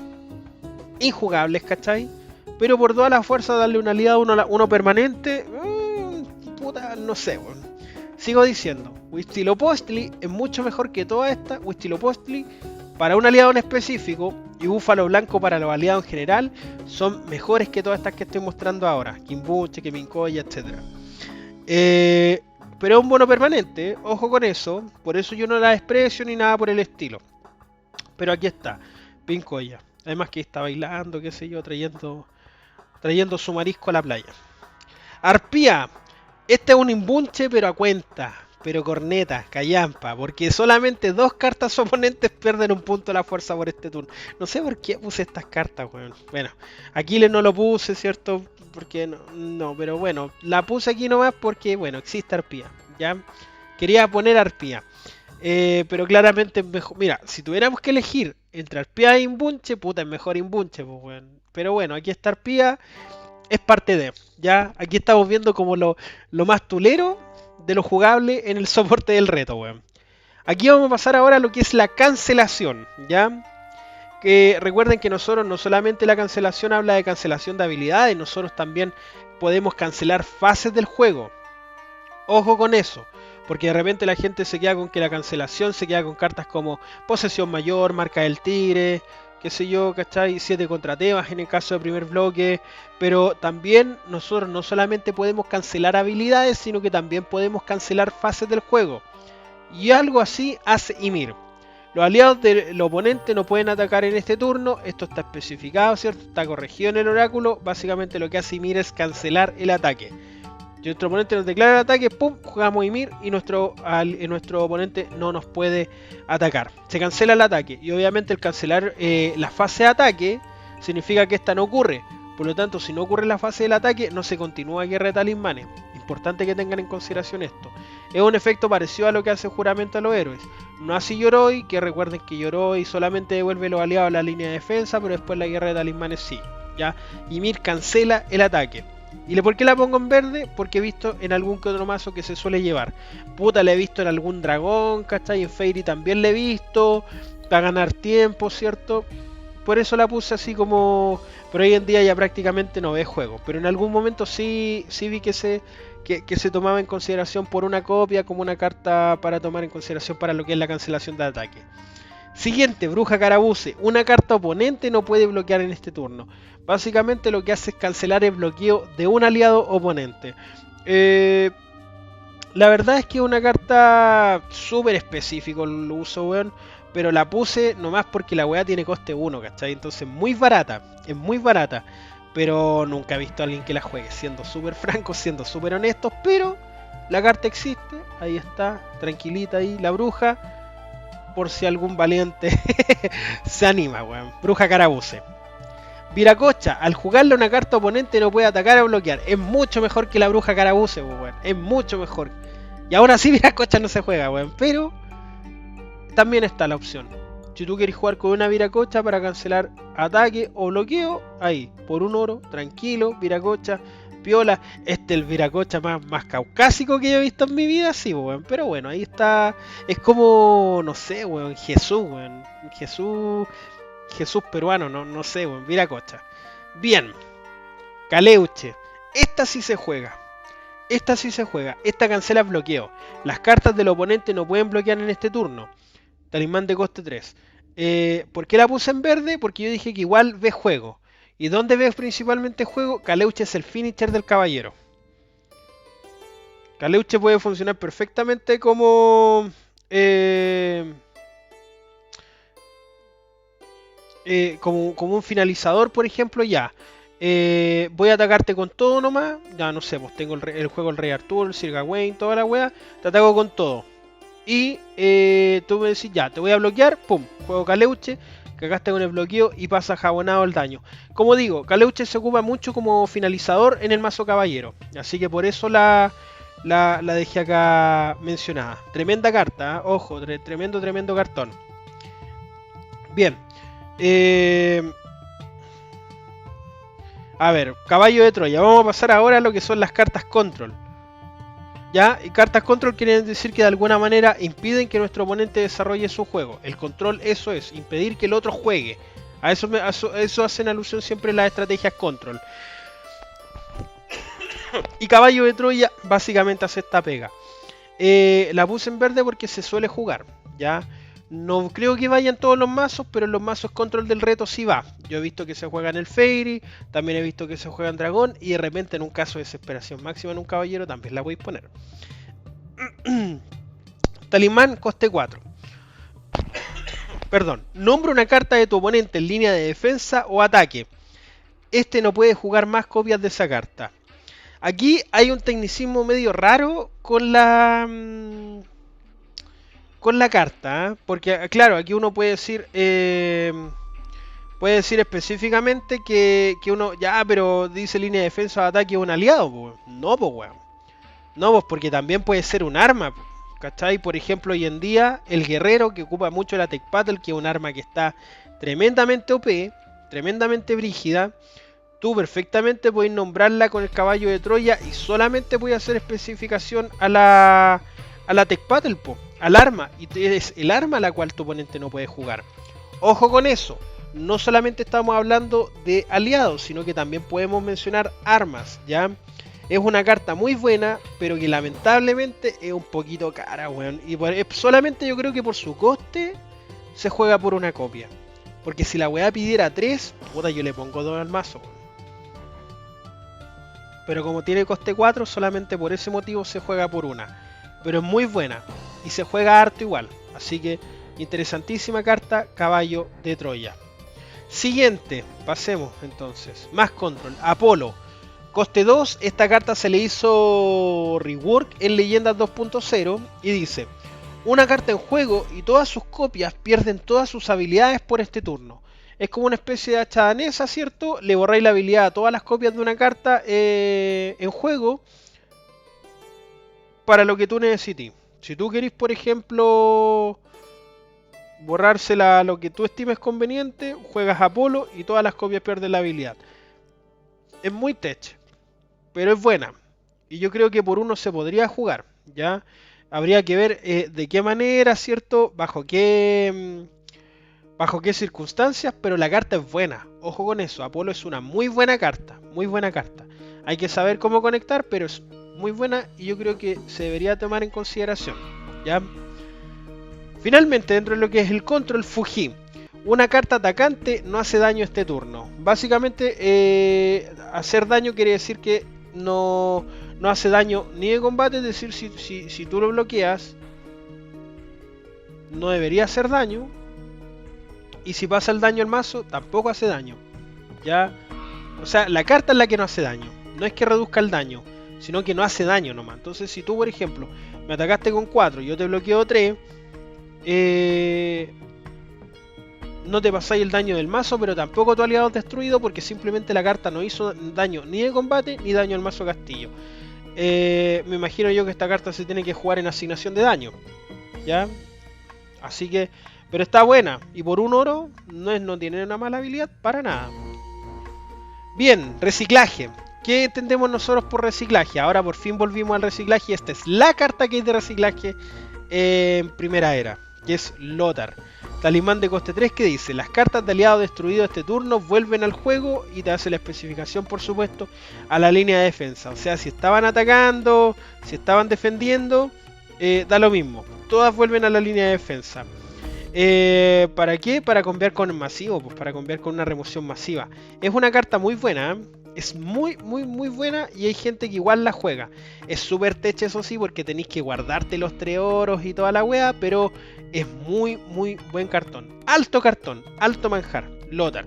injugables, ¿cachai? Pero por toda la fuerza darle un aliado uno permanente, puta, no sé, weón. Sigo diciendo, Huitzilopochtli es mucho mejor que toda esta. Huitzilopochtli para un aliado en específico y Búfalo Blanco para los aliados en general son mejores que todas estas que estoy mostrando ahora. Kimbuche, Keminkoya, etc. Pero es un bono permanente, ojo con eso. Por eso yo no la desprecio ni nada por el estilo. Pero aquí está, Pincoya. Además que está bailando, qué sé yo, trayendo su marisco a la playa. Arpía. Este es un imbunche pero a cuenta. Pero corneta, callampa, porque solamente 2 cartas oponentes pierden un punto de la fuerza por este turno. No sé por qué puse estas cartas, weón. Bueno, Aquiles no lo puse, ¿cierto? Porque no, pero bueno, la puse aquí nomás porque, bueno, existe Arpía, ¿ya? Quería poner Arpía. Pero claramente es mejor. Mira, si tuviéramos que elegir entre Arpía e Imbunche, puta, es mejor Imbunche, pues, weón. Pero bueno, aquí está Arpía, es parte de, ¿ya? Aquí estamos viendo como lo más tulero de lo jugable en el soporte del reto, weón. Aquí vamos a pasar ahora a lo que es la cancelación, ¿ya? Que recuerden que nosotros no solamente la cancelación habla de cancelación de habilidades, nosotros también podemos cancelar fases del juego. Ojo con eso, porque de repente la gente se queda con que la cancelación se queda con cartas como Posesión Mayor, Marca del Tigre, qué sé yo, ¿cachai? 7 contra Tebas en el caso de primer bloque, pero también nosotros no solamente podemos cancelar habilidades, sino que también podemos cancelar fases del juego. Y algo así hace Ymir. Los aliados del oponente no pueden atacar en este turno, esto está especificado, ¿cierto? Está corregido en el oráculo, básicamente lo que hace Ymir es cancelar el ataque. Si nuestro oponente nos declara el ataque, pum, jugamos Ymir y nuestro oponente no nos puede atacar. Se cancela el ataque y obviamente el cancelar la fase de ataque significa que esta no ocurre. Por lo tanto, si no ocurre la fase del ataque, no se continúa guerra de talismanes. Importante que tengan en consideración esto. Es un efecto parecido a lo que hace Juramento a los Héroes. No así Yoroi, que recuerden que Yoroi solamente devuelve los aliados a la línea de defensa, pero después la guerra de talismanes sí. ¿Ya? Ymir cancela el ataque. ¿Y por qué la pongo en verde? Porque he visto en algún que otro mazo que se suele llevar. Puta, la he visto en algún dragón, ¿cachai? En Fairy también la he visto. Para ganar tiempo, ¿cierto? Por eso la puse así como... Pero hoy en día ya prácticamente no ve juego. Pero en algún momento sí vi que se tomaba en consideración por una copia como una carta para tomar en consideración para lo que es la cancelación de ataque. Siguiente, Bruja Carabuce. Una carta oponente no puede bloquear en este turno. Básicamente lo que hace es cancelar el bloqueo de un aliado oponente. La verdad es que es una carta súper específico el uso, weón. Pero la puse nomás porque la weá tiene coste 1, ¿cachai? Entonces muy barata, es muy barata. Pero nunca he visto a alguien que la juegue, siendo súper francos, siendo súper honestos. Pero la carta existe, ahí está, tranquilita ahí, la bruja. Por si algún valiente se anima, weón. Bruja Carabuce. Viracocha, al jugarle una carta oponente no puede atacar o bloquear. Es mucho mejor que la Bruja Carabuce, weón. Es mucho mejor. Y ahora sí Viracocha no se juega, weón. Pero también está la opción. Si tú quieres jugar con una Viracocha para cancelar ataque o bloqueo, ahí, por un oro, tranquilo, Viracocha, piola. Este es el Viracocha más caucásico que yo he visto en mi vida, sí, weón. Pero bueno, ahí está. Es como, no sé, weón, Jesús, weón. Jesús peruano, no sé, weón, Viracocha. Bien, Caleuche. Esta sí se juega. Esta sí se juega. Esta cancela bloqueo. Las cartas del oponente no pueden bloquear en este turno. Talismán de coste 3. ¿Por qué la puse en verde? Porque yo dije que igual ve juego. ¿Y dónde ves principalmente juego? Caleuche es el finisher del caballero. Caleuche puede funcionar perfectamente como como un finalizador, por ejemplo, ya. Voy a atacarte con todo nomás. Ya no sé, pues tengo el juego el Rey Arturo, el Sir Gawain, toda la wea. Te ataco con todo. Y tú me decís, ya, te voy a bloquear. Pum, juego Caleuche. Cagaste con el bloqueo y pasa jabonado el daño. Como digo, Caleuche se ocupa mucho como finalizador en el mazo caballero. Así que por eso la dejé acá mencionada. Tremenda carta, ¿eh? Ojo, tremendo cartón. Bien. A ver, caballo de Troya. Vamos a pasar ahora a lo que son las cartas control. ¿Ya? Y cartas control quieren decir que de alguna manera impiden que nuestro oponente desarrolle su juego. El control, eso es, impedir que el otro juegue. A eso hacen alusión siempre las estrategias control. Y caballo de Troya básicamente hace esta pega. La puse en verde porque se suele jugar, ¿ya? No creo que vayan todos los mazos, pero en los mazos control del reto sí va. Yo he visto que se juega en el Fairy, también he visto que se juega en Dragón, y de repente en un caso de desesperación máxima en un caballero también la podéis poner. Talismán, coste 4. Perdón, nombra una carta de tu oponente en línea de defensa o ataque. Este no puede jugar más copias de esa carta. Aquí hay un tecnicismo medio raro con la carta, ¿eh? Porque claro, aquí uno puede decir específicamente que uno, ya, pero dice línea de defensa o ataque un aliado, pues. No, pues, weón. No, pues porque también puede ser un arma, ¿cachai? Por ejemplo, hoy en día, el guerrero que ocupa mucho la Tech Paddle, que es un arma que está tremendamente OP, tremendamente brígida. Tú perfectamente puedes nombrarla con el caballo de Troya y solamente puedes hacer especificación a la Tech Paddle, al arma. Y es el arma a la cual tu oponente no puede jugar. Ojo con eso. No solamente estamos hablando de aliados, sino que también podemos mencionar armas, ¿ya? Es una carta muy buena, pero que lamentablemente es un poquito cara, weón. Y solamente yo creo que por su coste se juega por una copia. Porque si la weá pidiera 3, puta, yo le pongo 2 al mazo, weón. Pero como tiene coste 4, solamente por ese motivo se juega por una. Pero es muy buena. Y se juega harto igual. Así que, interesantísima carta, caballo de Troya. Siguiente, pasemos entonces. Más control, Apolo. Coste 2, esta carta se le hizo rework en Leyendas 2.0 y dice: una carta en juego y todas sus copias pierden todas sus habilidades por este turno. Es como una especie de hacha danesa, ¿cierto? Le borráis la habilidad a todas las copias de una carta en juego para lo que tú necesites. Si tú querés, por ejemplo, borrársela a lo que tú estimes conveniente, juegas Apolo y todas las copias pierden la habilidad. Es muy tech, pero es buena. Y yo creo que por uno se podría jugar, ¿ya? Habría que ver de qué manera, ¿cierto? Bajo qué circunstancias, pero la carta es buena. Ojo con eso, Apolo es una muy buena carta, muy buena carta. Hay que saber cómo conectar, pero es muy buena y yo creo que se debería tomar en consideración, ¿ya? Finalmente, dentro de lo que es el control, Fujin. Una carta atacante no hace daño este turno. Básicamente, hacer daño quiere decir que no hace daño ni de combate, es decir, si tú lo bloqueas, no debería hacer daño. Y si pasa el daño al mazo, tampoco hace daño. ¿Ya? O sea, la carta es la que no hace daño. No es que reduzca el daño, sino que no hace daño nomás. Entonces, si tú, por ejemplo, me atacaste con 4 y yo te bloqueo 3, no te pasáis el daño del mazo, pero tampoco tu aliado es destruido porque simplemente la carta no hizo daño ni de combate ni daño al mazo castillo. Me imagino yo que esta carta se tiene que jugar en asignación de daño, ¿ya? Así que, pero está buena y por un oro no tiene una mala habilidad para nada. Bien, reciclaje. ¿Qué entendemos nosotros por reciclaje? Ahora por fin volvimos al reciclaje y esta es la carta que hay de reciclaje en primera era, que es Lothar. Talismán de coste 3 que dice: las cartas de aliado destruido este turno vuelven al juego, y te hace la especificación, por supuesto, a la línea de defensa. O sea, si estaban atacando, si estaban defendiendo, da lo mismo. Todas vuelven a la línea de defensa. ¿Para qué? Para cambiar con el masivo, pues para cambiar con una remoción masiva. Es una carta muy buena, ¿eh? Es muy buena y hay gente que igual la juega. Es súper tech, eso sí, porque tenéis que guardarte los 3 oros y toda la wea, pero es muy buen cartón. Alto cartón, alto manjar. Lothar.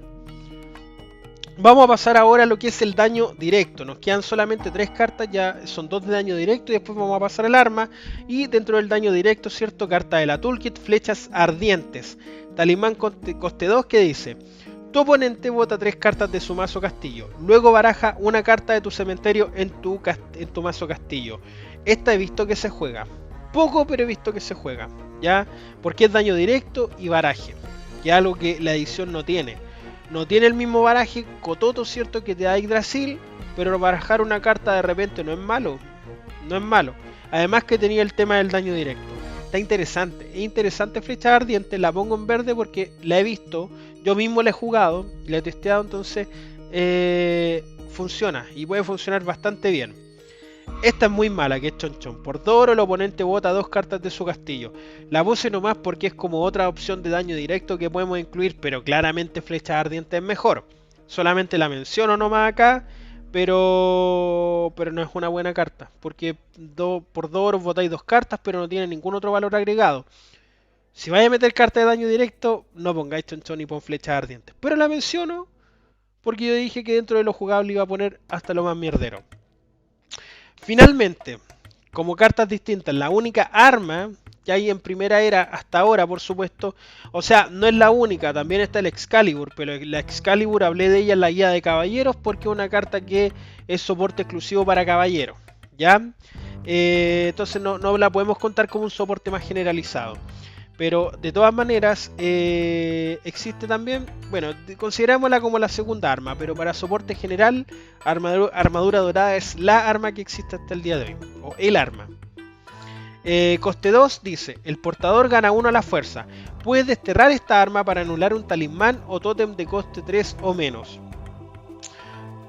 Vamos a pasar ahora a lo que es el daño directo. Nos quedan solamente 3 cartas, ya son 2 de daño directo y después vamos a pasar al arma. Y dentro del daño directo, ¿cierto? Carta de la toolkit, flechas ardientes. Talismán coste 2 que dice: tu oponente bota 3 cartas de su mazo castillo. Luego baraja una carta de tu cementerio en tu mazo castillo. Esta he visto que se juega. Poco, pero he visto que se juega. ¿Ya? Porque es daño directo y baraje. Que es algo que la edición no tiene. No tiene el mismo baraje cototo, ¿cierto? Que te da Yggdrasil, pero barajar una carta de repente no es malo. No es malo. Además que tenía el tema del daño directo. Está interesante. Es interesante Flecha Ardiente. La pongo en verde porque la he visto. Yo mismo la he jugado. La he testeado. Entonces funciona. Y puede funcionar bastante bien. Esta es muy mala, que es chonchón. Por 2 oro el oponente bota 2 cartas de su castillo. La puse nomás porque es como otra opción de daño directo que podemos incluir, pero claramente Flecha Ardiente es mejor. Solamente la menciono nomás acá, pero no es una buena carta. Porque por 2 oros botáis 2 cartas, pero no tiene ningún otro valor agregado. Si vais a meter carta de daño directo, no pongáis chonchón y pon Flecha Ardiente. Pero la menciono porque yo dije que dentro de lo jugable iba a poner hasta lo más mierdero. Finalmente, como cartas distintas, la única arma que hay en primera era hasta ahora, por supuesto, o sea, no es la única, también está el Excalibur, pero la Excalibur hablé de ella en la guía de caballeros porque es una carta que es soporte exclusivo para caballeros, ¿ya? Entonces no la podemos contar como un soporte más generalizado. Pero de todas maneras existe también, bueno, considerámosla como la segunda arma, pero para soporte general, armadura dorada es la arma que existe hasta el día de hoy, o el arma. Coste 2 dice: el portador gana 1 a la fuerza. Puedes desterrar esta arma para anular un talismán o tótem de coste 3 o menos.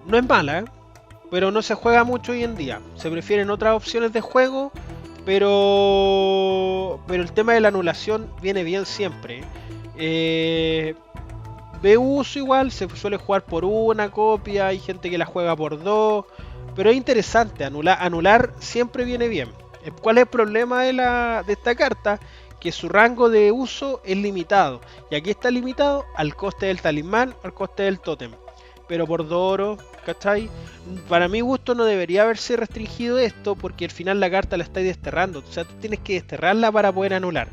No es mala, pero no se juega mucho hoy en día. Se prefieren otras opciones de juego. Pero el tema de la anulación viene bien siempre. Ve uso igual, se suele jugar por una copia, hay gente que la juega por 2, pero es interesante, anular siempre viene bien. ¿Cuál es el problema de esta carta? Que su rango de uso es limitado, y aquí está limitado al coste del talismán, al coste del tótem. Pero por 2 oro, ¿cachai? Para mi gusto no debería haberse restringido esto porque al final la carta la estáis desterrando. O sea, tú tienes que desterrarla para poder anular.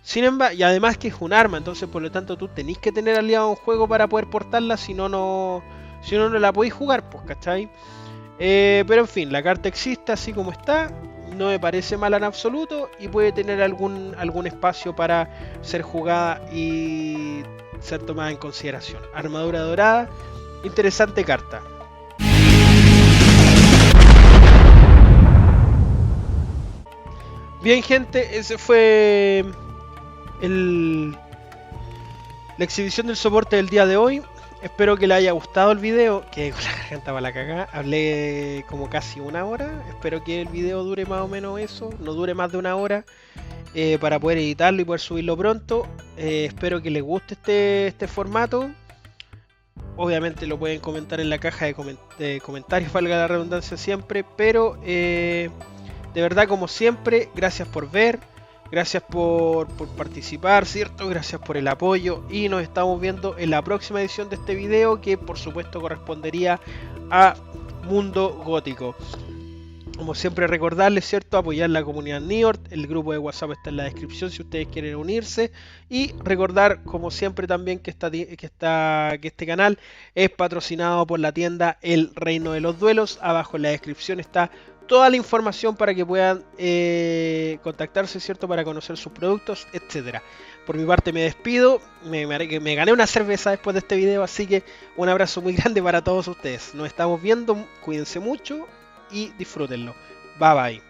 Sin embargo, y además que es un arma, entonces por lo tanto tú tenéis que tener aliado un juego para poder portarla, si no no la podéis jugar, pues, ¿cachai? Pero en fin, la carta existe así como está, no me parece mala en absoluto y puede tener algún espacio para ser jugada y ser tomada en consideración. Armadura dorada. Interesante carta. Bien, gente, ese fue la exhibición del soporte del día de hoy. Espero que les haya gustado el video, que con la garganta para la cagada. Hablé como casi 1 hora. Espero que el video dure más o menos eso, no dure más de 1 hora, para poder editarlo y poder subirlo pronto. Espero que les guste este formato. Obviamente lo pueden comentar en la caja de comentarios, valga la redundancia siempre, pero de verdad, como siempre, gracias por ver, gracias por participar, ¿cierto? Gracias por el apoyo y nos estamos viendo en la próxima edición de este video, que por supuesto correspondería a Mundo Gótico. Como siempre, recordarles, ¿cierto?, apoyar la comunidad NIORT, el grupo de WhatsApp está en la descripción si ustedes quieren unirse, y recordar, como siempre, también que este canal es patrocinado por la tienda El Reino de los Duelos. Abajo en la descripción está toda la información para que puedan contactarse, ¿cierto?, para conocer sus productos, etcétera. Por mi parte me despido, me gané una cerveza después de este video, así que un abrazo muy grande para todos ustedes. Nos estamos viendo, cuídense mucho y disfrútenlo. Bye bye.